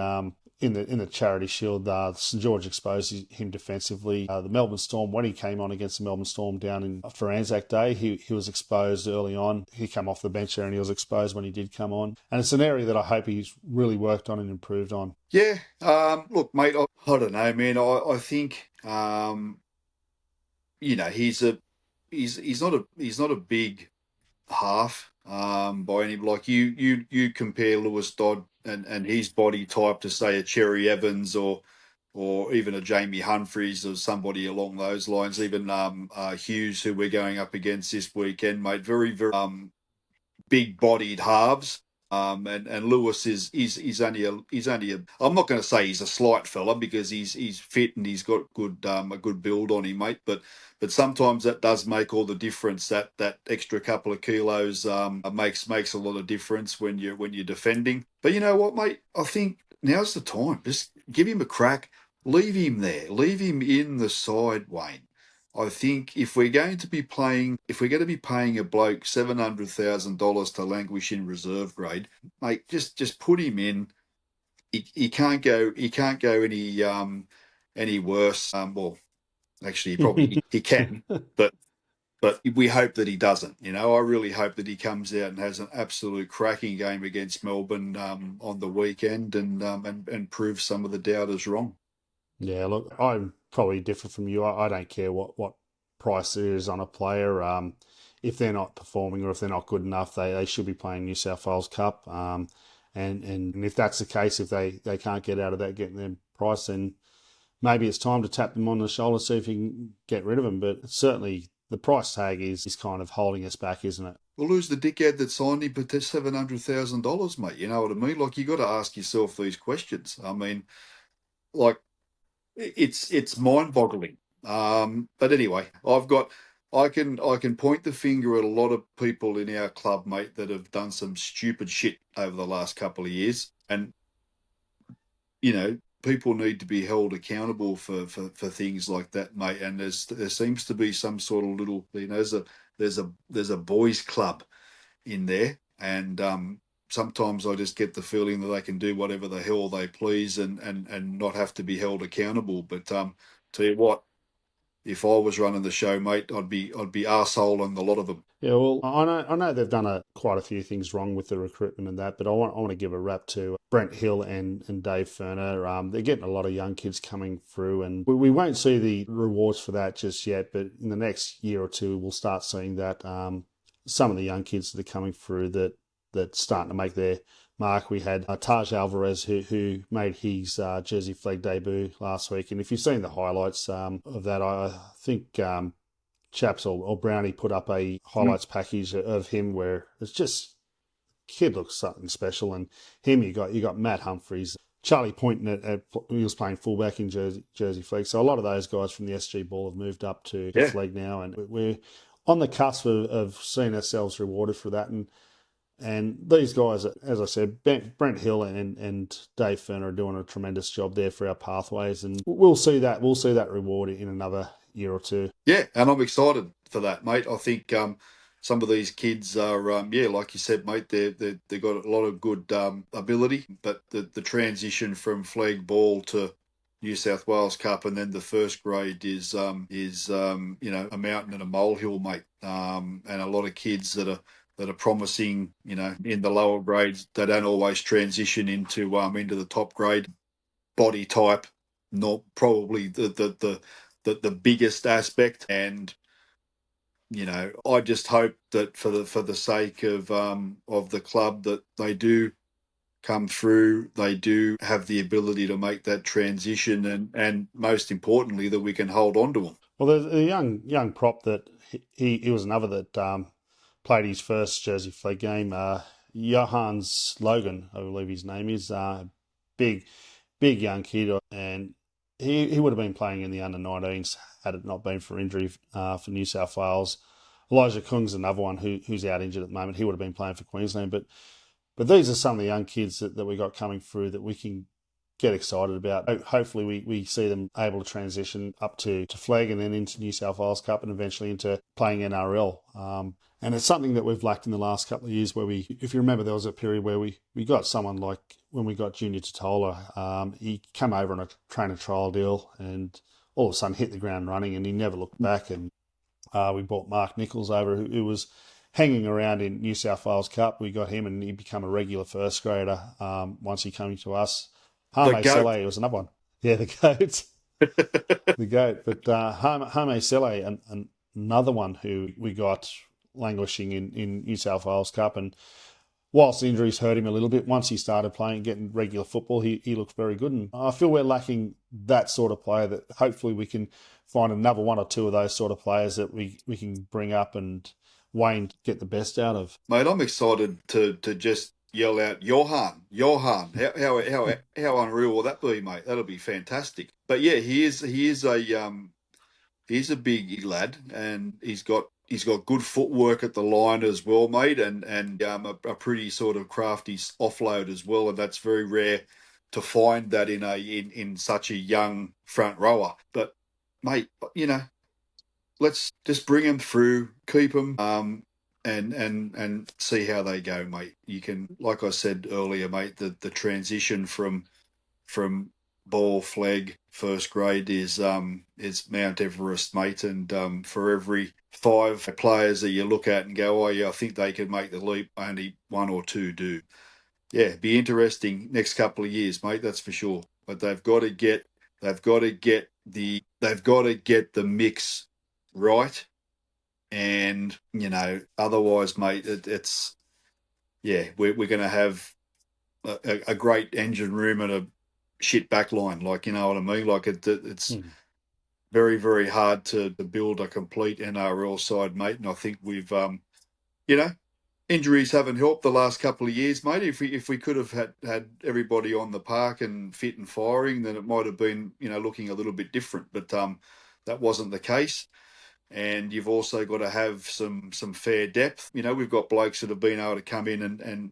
in the Charity Shield, St George exposed him defensively. The Melbourne Storm, when he came on against the Melbourne Storm down for Anzac Day, he was exposed early on. He came off the bench there and he was exposed when he did come on. And it's an area that I hope he's really worked on and improved on. Yeah, look, mate, I don't know, man. I think he's not a big half by any, like you compare Lewis Dodd and his body type to say a Cherry Evans or even a Jamie Humphries or somebody along those lines, even Hughes, who we're going up against this weekend, mate. Very, very big bodied halves. And Lewis is only a I'm not going to say he's a slight fella because he's fit and he's got a good build on him, mate. But sometimes that does make all the difference. That extra couple of kilos makes a lot of difference when you're defending. But you know what, mate? I think now's the time. Just give him a crack. Leave him there. Leave him in the side, Wayne. I think if we're going to be paying a bloke $700,000 to languish in reserve grade, mate, just put him in. He can't go any worse. Well, actually, he can, but we hope that he doesn't. I really hope that he comes out and has an absolute cracking game against Melbourne on the weekend and proves some of the doubters wrong. Yeah, look, I'm probably different from you. I don't care what price there is on a player. If they're not performing or if they're not good enough, they should be playing New South Wales Cup. And if that's the case, if they can't get out of that, getting their price, then maybe it's time to tap them on the shoulder, see if you can get rid of them. But certainly the price tag is kind of holding us back, isn't it? Well, who's the dickhead that signed him for $700,000, mate? You know what I mean? Like, you got to ask yourself these questions. I mean, like, it's mind-boggling. But anyway, I can point the finger at a lot of people in our club, mate, that have done some stupid shit over the last couple of years, and people need to be held accountable for things like that, mate. And there seems to be some sort of little, there's a boys' club in there, and sometimes I just get the feeling that they can do whatever the hell they please and not have to be held accountable. But tell you what, if I was running the show, mate, I'd be arseholing a lot of them. Yeah, well, I know they've done quite a few things wrong with the recruitment and that, but I want to give a rap to Brent Hill and Dave Ferner. They're getting a lot of young kids coming through, and we won't see the rewards for that just yet, but in the next year or two, we'll start seeing that. Some of the young kids that are coming through that's starting to make their mark. We had Taj Alvarez, who made his Jersey flag debut last week, and if you've seen the highlights of that, I think Chaps or Brownie put up a highlights package of him where it's just kid looks something special, and him you got Matt Humphreys, Charlie Poynton he was playing fullback in Jersey flag, so a lot of those guys from the SG Ball have moved up to flag now, and we're on the cusp of seeing ourselves rewarded for that, and these guys, as I said, Brent Hill and Dave Ferner are doing a tremendous job there for our pathways, and we'll see that reward in another year or two. Yeah, and I'm excited for that, mate. I think some of these kids are, like you said, mate, they've got a lot of good ability, but the transition from flag ball to New South Wales Cup and then the first grade is a mountain and a molehill, mate. And a lot of kids that are promising, in the lower grades, they don't always transition into the top grade. Body type, not probably the biggest aspect, and I just hope that for the sake of the club that they do come through, they do have the ability to make that transition, and most importantly that we can hold on to them. Well, there's a young prop that he was another that played his first Jersey flag game. Johannes Logan, I believe his name is. Big young kid, and he would have been playing in the under-19s had it not been for injury for New South Wales. Elijah Kung's another one who's out injured at the moment. He would have been playing for Queensland, but these are some of the young kids that we got coming through that we can get excited about. Hopefully we see them able to transition up to flag and then into New South Wales Cup and eventually into playing NRL. And it's something that we've lacked in the last couple of years where if you remember, there was a period where we got someone like when we got Junior Totola, he came over on a trainer trial deal and all of a sudden hit the ground running and he never looked back. And we brought Mark Nichols over who was hanging around in New South Wales Cup. We got him and he became a regular first grader once he came to us. Hame Sele was another one. Yeah, the goat. The goat. But Hame Sele, another one who we got languishing in New South Wales Cup. And whilst the injuries hurt him a little bit, once he started playing, getting regular football, he looked very good. And I feel we're lacking that sort of player that hopefully we can find another one or two of those sort of players that we can bring up and Wayne get the best out of. Mate, I'm excited to just yell out Johan. How unreal will that be, mate? That'll be fantastic. But yeah, he's a big lad, and he's got good footwork at the line as well, mate, and a pretty sort of crafty offload as well, and that's very rare to find that in such a young front rower. But mate, let's just bring them through, keep them, and see how they go, mate. You can, like I said earlier, mate, the transition from ball flag first grade is Mount Everest, mate. And for every 5 players that you look at and go, oh yeah, I think they could make the leap, only 1 or 2 do. Yeah, be interesting next couple of years, mate. That's for sure. But they've got to get the mix right, and otherwise, mate, we're going to have a great engine room and a shit back line, like, you know what I mean? Like it's very, very hard to build a complete NRL side, mate. And I think we've injuries haven't helped the last couple of years, mate. If we could have had everybody on the park and fit and firing, then it might have been looking a little bit different. But that wasn't the case. And you've also got to have some fair depth. We've got blokes that have been able to come in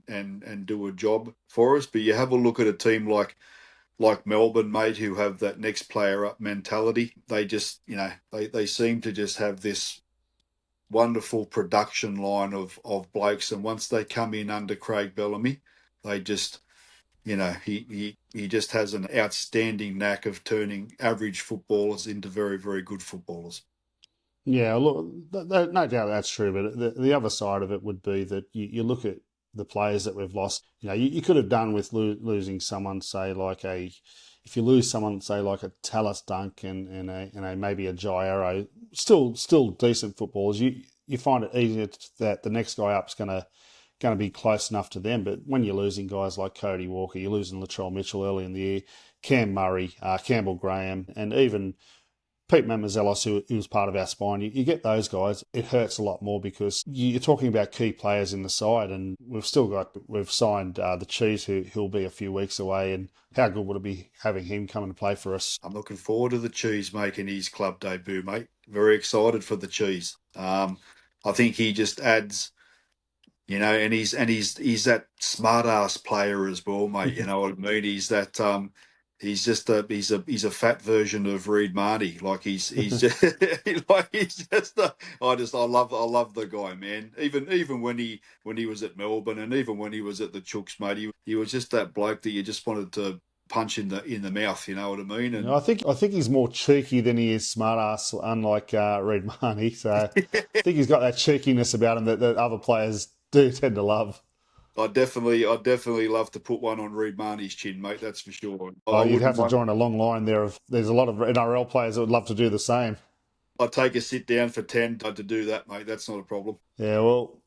and do a job for us. But you have a look at a team like Melbourne, mate, who have that next player up mentality. They just, they seem to just have this wonderful production line of blokes. And once they come in under Craig Bellamy, they just he just has an outstanding knack of turning average footballers into very, very good footballers. Yeah, look, no doubt that's true. But the other side of it would be that you look at the players that we've lost. You could have done with losing someone, say if you lose someone, say like a Tallis Dunk and a maybe a Jairo, still decent footballers. You find it easier that the next guy up's going to be close enough to them. But when you're losing guys like Cody Walker, you're losing Latrell Mitchell early in the year, Cam Murray, Campbell Graham, and even Pete Mamazelos, who was part of our spine, you get those guys, it hurts a lot more because you're talking about key players in the side, and we've signed the Cheese, who'll be a few weeks away, and how good would it be having him come and play for us? I'm looking forward to the Cheese making his club debut, mate. Very excited for the Cheese. I think he just adds, and he's that smart ass player as well, mate. You know what I mean? He's that he's a fat version of Reed Marnie. Like he's just I love the guy, man. Even when he was at Melbourne and even when he was at the Chooks, mate, he was just that bloke that you just wanted to punch in the mouth. You know what I mean? And I think he's more cheeky than he is smart ass, unlike Reed Marnie. So I think he's got that cheekiness about him that other players do tend to love. I'd definitely love to put one on Reed Marnie's chin, mate. That's for sure. You'd have to join a long line there. There's a lot of NRL players that would love to do the same. I'd take a sit down for 10 to do that, mate. That's not a problem. Yeah, well,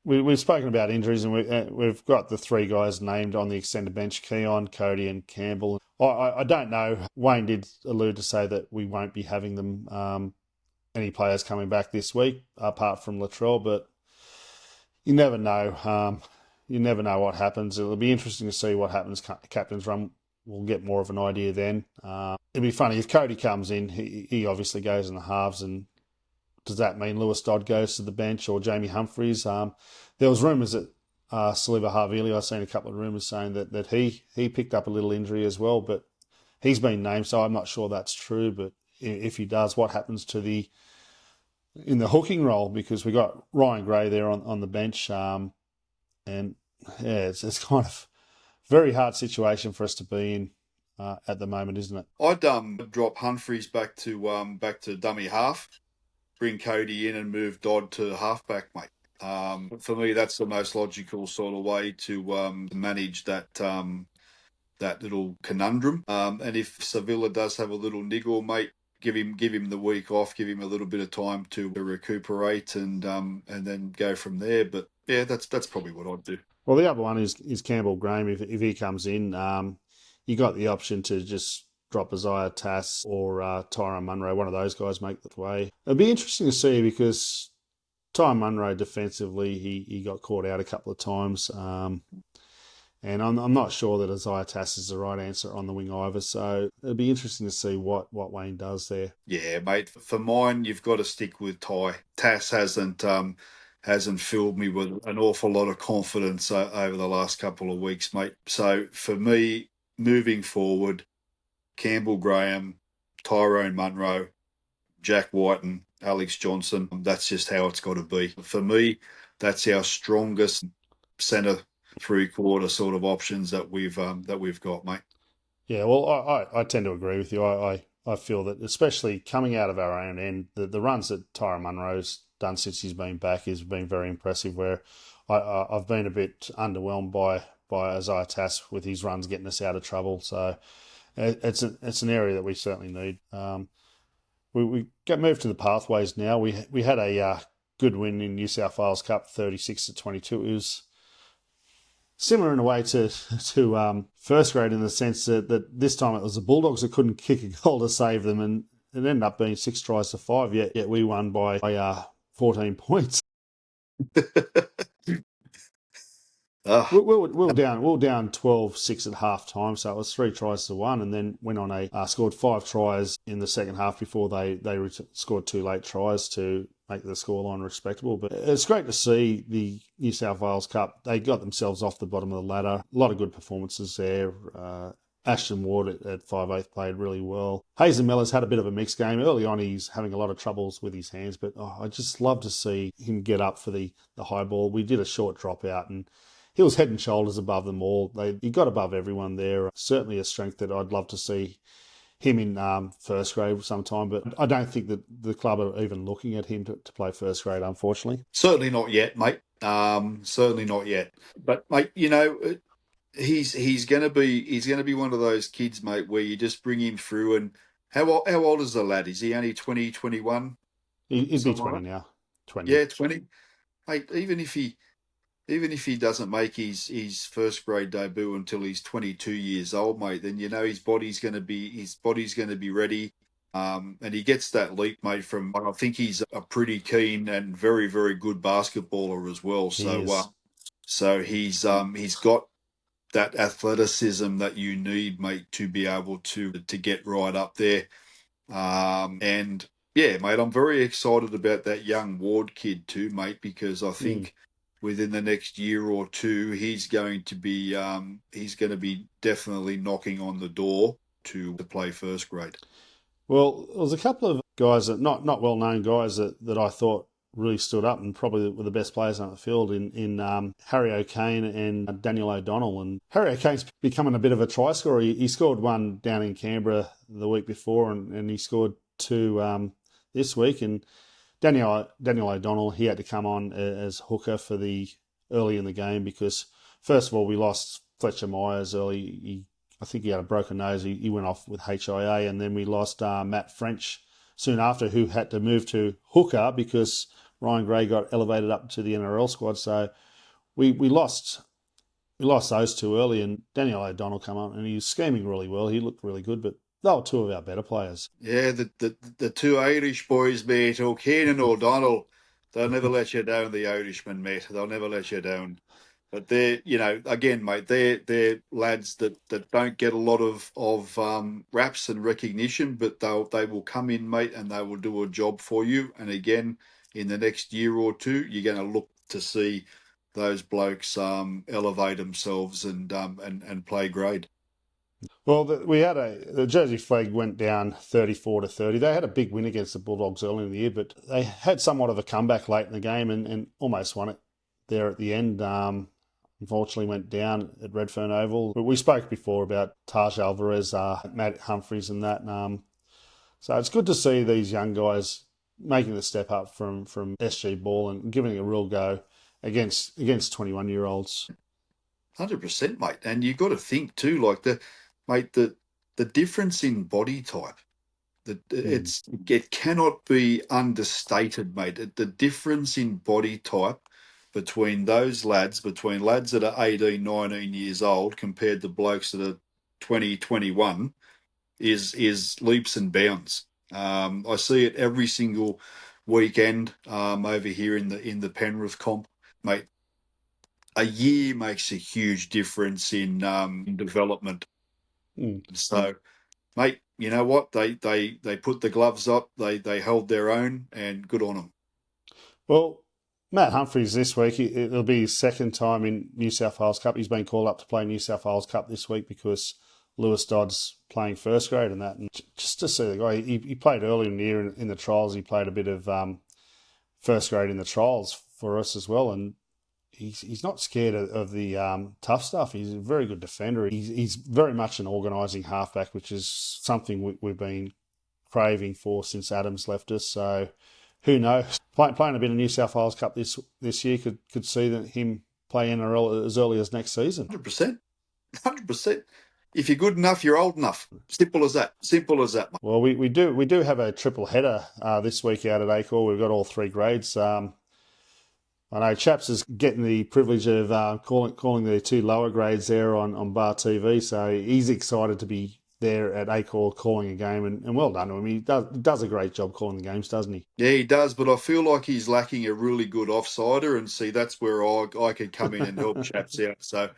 we've spoken about injuries, and we've got the three guys named on the extended bench: Keon, Cody, and Campbell. I don't know. Wayne did allude to say that we won't be having them any players coming back this week apart from Latrell, but you never know. You never know what happens. It'll be interesting to see what happens. Captain's run, we'll get more of an idea then. It'd be funny if Cody comes in. He obviously goes in the halves, and does that mean Lewis Dodd goes to the bench or Jamie Humphries? There was rumours that Saliva Havili, I've seen a couple of rumours saying that he picked up a little injury as well, but he's been named, so I'm not sure that's true. But if he does, what happens to in the hooking role? Because we got Ryan Gray there on the bench. And yeah, it's kind of a very hard situation for us to be in at the moment, isn't it? I'd drop Humphries back to dummy half, bring Cody in and move Dodd to halfback, mate. For me, that's the most logical sort of way to manage that little conundrum. And if Sevilla does have a little niggle, mate, give him the week off, give him a little bit of time to recuperate, and then go from there. But yeah, that's probably what I'd do. Well, the other one is Campbell Graham. If he comes in, you got the option to just drop Isaiah Tass or Tyrone Munro. One of those guys make the way. It'd be interesting to see because Tyrone Munro defensively, he got caught out a couple of times. And I'm not sure that Isaiah Tass is the right answer on the wing either. So it'll be interesting to see what Wayne does there. Yeah, mate. For mine, you've got to stick with Ty. Tass hasn't filled me with an awful lot of confidence over the last couple of weeks, mate. So for me, moving forward, Campbell Graham, Tyrone Munro, Jack Whiten, Alex Johnson, that's just how it's got to be. For me, that's our strongest centre three-quarter sort of options that we've got, mate. Yeah, well, I tend to agree with you. I feel that, especially coming out of our own end, the runs that Tyrone Munro's done since he's been back has been very impressive, where I've been a bit underwhelmed by Isaiah Tass with his runs getting us out of trouble. So it's an area that we certainly need. We get moved to the pathways now. We had a good win in New South Wales Cup, 36-22. It was similar in a way to first grade in the sense that this time it was the Bulldogs that couldn't kick a goal to save them, and it ended up being 6 tries to 5. Yet we won by 14 points. We were down 12-6 at half time, so it was 3 tries to 1, and then went on scored 5 tries in the second half before they scored 2 late tries to make the scoreline respectable. But it's great to see the New South Wales Cup. They got themselves off the bottom of the ladder. A lot of good performances there. Ashton Ward at 5'8" played really well. Hazen Miller's had a bit of a mixed game. Early on, he's having a lot of troubles with his hands, but I just love to see him get up for the high ball. We did a short dropout, and he was head and shoulders above them all. He got above everyone there. Certainly a strength that I'd love to see him in first grade sometime, but I don't think that the club are even looking at him to play first grade, unfortunately. Certainly not yet, mate. Certainly not yet. But mate, he's gonna be one of those kids, mate, where you just bring him through. And how old is the lad? Is he only 20, 21? He'd be 20 now. 20. Yeah, 20. Mate, even if he doesn't make his first grade debut until he's 22 years old, mate, then his body's going to be ready. And he gets that leap, mate, from, I think he's a pretty keen and very, very good basketballer as well. So he's got that athleticism that you need, mate, to be able to get right up there. And yeah, mate, I'm very excited about that young Ward kid too, mate, because I think within the next year or two, he's going to be definitely knocking on the door to play first grade. Well, there was a couple of guys that not well known guys that I thought really stood up and probably were the best players on the field in Harry O'Kane and Daniel O'Donnell. And Harry O'Kane's becoming a bit of a try scorer. He scored one down in Canberra the week before, and he scored two this week. And Daniel O'Donnell, he had to come on as hooker for the early in the game because, first of all, we lost Fletcher Myers early. I think he had a broken nose. He went off with HIA, and then we lost Matt French soon after, who had to move to hooker because Ryan Gray got elevated up to the NRL squad. So we lost those two early, and Daniel O'Donnell came on, and he was scheming really well. He looked really good, but they were two of our better players. Yeah, the two Irish boys, mate, O'Kane and O'Donnell, they'll never let you down, the Irishmen, mate. They'll never let you down. But they're, again, mate, they're lads that don't get a lot of raps and recognition, but they will come in, mate, and they will do a job for you. And again, in the next year or two, you're going to look to see those blokes elevate themselves and play grade. Well, the Jersey Flag went down 34-30. They had a big win against the Bulldogs early in the year, but they had somewhat of a comeback late in the game and almost won it there at the end. Unfortunately went down at Redfern Oval. But we spoke before about Taj Alvarez, Matt Humphries and that. So it's good to see these young guys making the step up from SG ball and giving it a real go against 21-year-olds. 100%, mate. And you've got to think too, like the difference in body type. It cannot be understated, mate. The difference in body type between lads that are 18, 19 years old compared to blokes that are 20, 21 is leaps and bounds. I see it every single weekend over here in the Penrith comp, mate. A year makes a huge difference in development. So, mate, you know what? They put the gloves up. They held their own, and good on them. Well, Matt Humphries this week, it'll be his second time in New South Wales Cup. He's been called up to play New South Wales Cup this week because Lewis Dodd's playing first grade and that. And just to see the guy, he played early in the year in the trials. He played a bit of first grade in the trials for us as well. And he's not scared of the tough stuff. He's a very good defender. He's very much an organising halfback, which is something we've been craving for since Adams left us. So who knows? Playing a bit of New South Wales Cup this year could see him play NRL as early as next season. 100%. If you're good enough, you're old enough. Simple as that. Mate. Well, we do have a triple header this week out at Acor. We've got all three grades. I know Chaps is getting the privilege of calling the two lower grades there on Bar TV, so he's excited to be there at Acor calling a game, and well done to him. He does a great job calling the games, doesn't he? Yeah, he does, but I feel like he's lacking a really good offsider, and see, that's where I could come in and help Chaps out. So,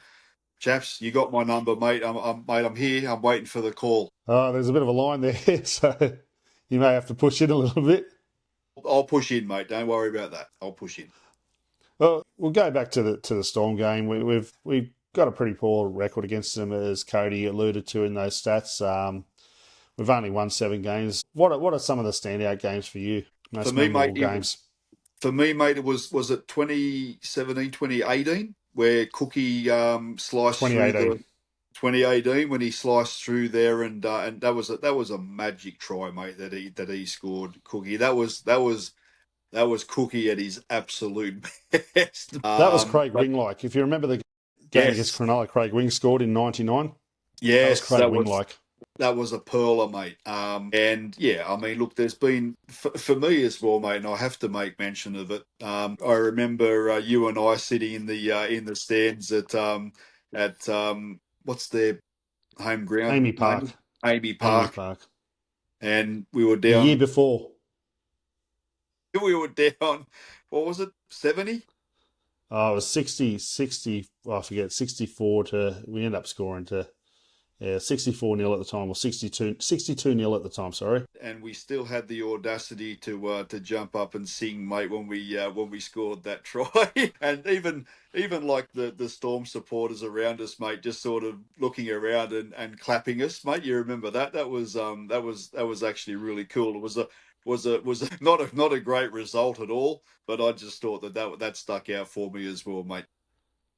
Chaps, you got my number, mate. I'm here. I'm waiting for the call. Oh, there's a bit of a line there, so you may have to push in a little bit. I'll push in, mate. Don't worry about that. I'll push in. Well, we'll go back to the Storm game. We've got a pretty poor record against them, as Cody alluded to in those stats. We've only won 7 games. What are some of the standout games for you? For me, mate, it was 2017, 2018. where Cookie sliced through 2018. the 2018 when he sliced through there, and that was a magic try, mate. That he scored, Cookie. That was Cookie at his absolute best. That was Craig But Wing-like. If you remember the game against yes, Cronulla, Craig Wing scored in 99. That was yes, Craig Wing-like. that was a perler, mate. And yeah, I mean, look, there's been for me as well, mate, and I have to make mention of it. I remember you and I sitting in the stands at what's their home ground Amy Park. name? Amy Amy Park, Park. and we were The year down. before. We were down. What was it? 70. Oh, it was 60, I forget, 64 to, we ended up scoring to, 64-0 at the time, or 62-0 at the time, sorry. And we still had the audacity to jump up and sing, mate, when we scored that try. And even like the Storm supporters around us, mate, just sort of looking around and clapping us, mate. You remember that? That was actually really cool. It was not a great result at all, but I just thought that stuck out for me as well, mate.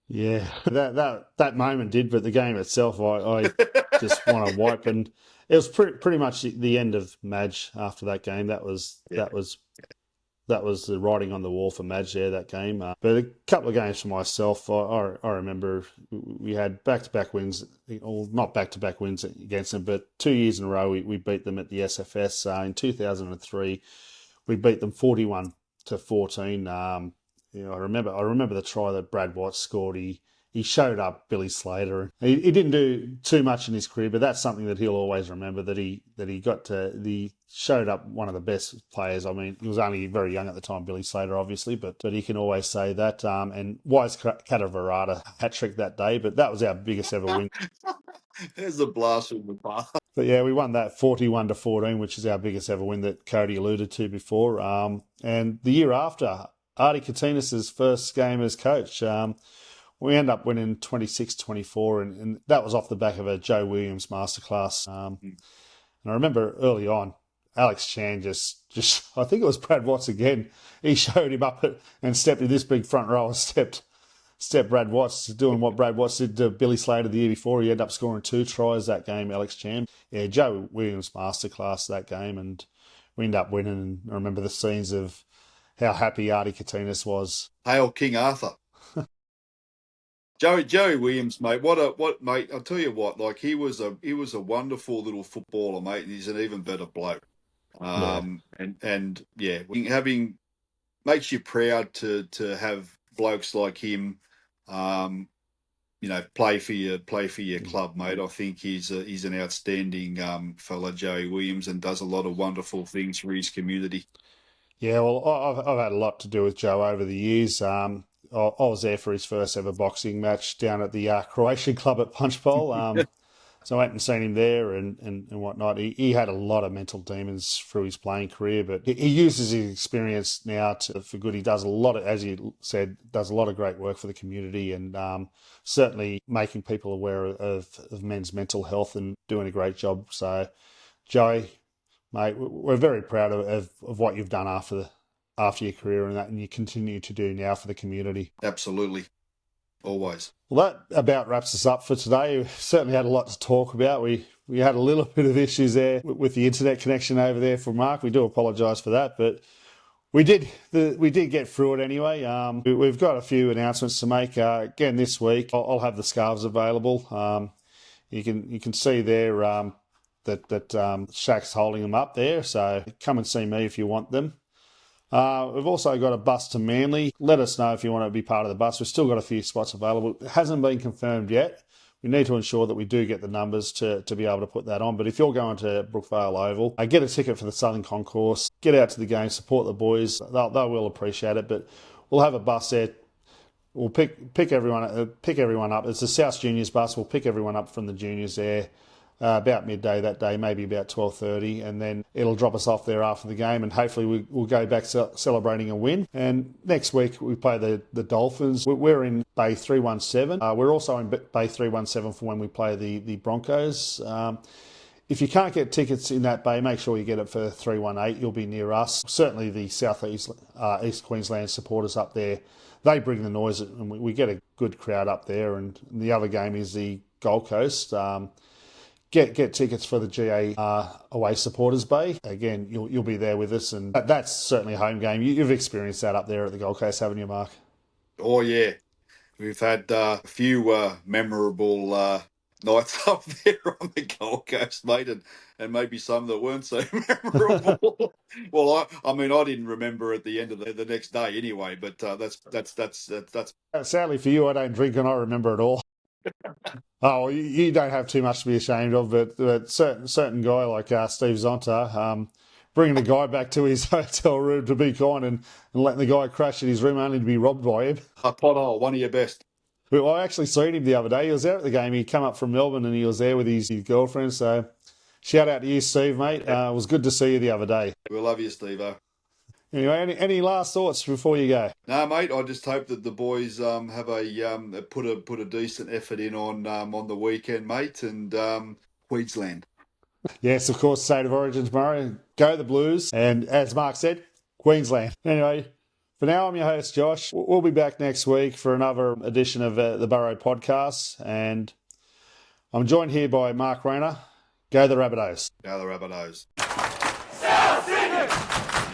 Yeah, that moment did, but the game itself, I just want to wipe, and it was pretty much the end of Madge after that game. That was the writing on the wall for Madge there, that game. But a couple of games for myself, I remember we had back-to-back wins, or not back-to-back wins against them, but 2 years in a row we beat them at the SFS. In 2003, we beat them 41-14. I remember the try that Brad Watts scored. He showed up Billy Slater. He didn't do too much in his career, but that's something that he'll always remember. That he showed up one of the best players. I mean, he was only very young at the time, Billy Slater, obviously, but he can always say that. And Wise Catavarata hat trick that day, but that was our biggest ever win. There's a blast from the past. But yeah, we won that 41-14, which is our biggest ever win that Cody alluded to before. And the year after, Artie Katinas' first game as coach, we end up winning 26-24, and that was off the back of a Joe Williams masterclass. And I remember early on, Alex Chan just I think it was Brad Watts again. He showed him up and stepped in this big front row and stepped Brad Watts, doing what Brad Watts did to Billy Slater the year before. He ended up scoring 2 tries that game, Alex Chan. Yeah, Joe Williams masterclass that game, and we ended up winning. And I remember the scenes of how happy Artie Katinas was. Hail King Arthur. Joey Williams, mate. What, mate? I'll tell you what. Like he was a wonderful little footballer, mate, and he's an even better bloke. And yeah, having makes you proud to have blokes like him, play for your club, mate. I think he's an outstanding fella, Joey Williams, and does a lot of wonderful things for his community. Yeah, well, I've had a lot to do with Joe over the years. I was there for his first ever boxing match down at the Croatian club at Punchbowl. So I went and seen him there and whatnot. He had a lot of mental demons through his playing career, but he uses his experience now for good. He does a lot of, as you said, does a lot of great work for the community, and certainly making people aware of men's mental health and doing a great job. So, Joey, mate, we're very proud of what you've done after your career and you continue to do now for the community. Absolutely. Always. Well, that about wraps us up for today. We certainly had a lot to talk about. We had a little bit of issues there with the internet connection over there for Mark. We do apologise for that, but we did get through it anyway. We've got a few announcements to make. Again, this week I'll have the scarves available. You can see there that Shaq's holding them up there, so come and see me if you want them. We've also got a bus to Manly. Let us know if you want to be part of the bus. We've still got a few spots available. It hasn't been confirmed yet. We need to ensure that we do get the numbers to be able to put that on. But if you're going to Brookvale Oval, get a ticket for the Southern Concourse. Get out to the game, support the boys. They will appreciate it. But we'll have a bus there. We'll pick everyone up. It's the South Juniors bus. We'll pick everyone up from the juniors there. About midday that day, maybe about 12:30, and then it'll drop us off there after the game, and hopefully we'll go back celebrating a win. And next week we play the Dolphins. We're in Bay 317. We're also in Bay 317 for when we play the Broncos. If you can't get tickets in that bay, make sure you get it for 318. You'll be near us. Certainly the South East Queensland supporters up there, they bring the noise, and we get a good crowd up there. And the other game is the Gold Coast. Get tickets for the GA away supporters bay. Again, you'll be there with us, and that's certainly a home game. You've experienced that up there at the Gold Coast, haven't you, Mark? Oh, yeah. We've had a few memorable nights up there on the Gold Coast, mate, and maybe some that weren't so memorable. Well, I mean, I didn't remember at the end of the next day anyway, but that's. Sadly for you, I don't drink and I remember it all. Oh, you don't have too much to be ashamed of, but certain guy like Steve Zonta, bringing the guy back to his hotel room to be kind and letting the guy crash in his room only to be robbed by him. A pothole, one of your best. Well, I actually seen him the other day. He was out at the game. He come up from Melbourne and he was there with his girlfriend. So shout out to you, Steve, mate. It was good to see you the other day. We love you, Steve-o. Anyway, any last thoughts before you go? No, mate. I just hope that the boys have put a decent effort in on the weekend, mate, and Queensland. Yes, of course, State of Origin tomorrow. Go the Blues. And as Mark said, Queensland. Anyway, for now, I'm your host, Josh. We'll be back next week for another edition of the Burrow podcast. And I'm joined here by Mark Rayner. Go the Rabbitohs. Go the Rabbitohs. South Sydney!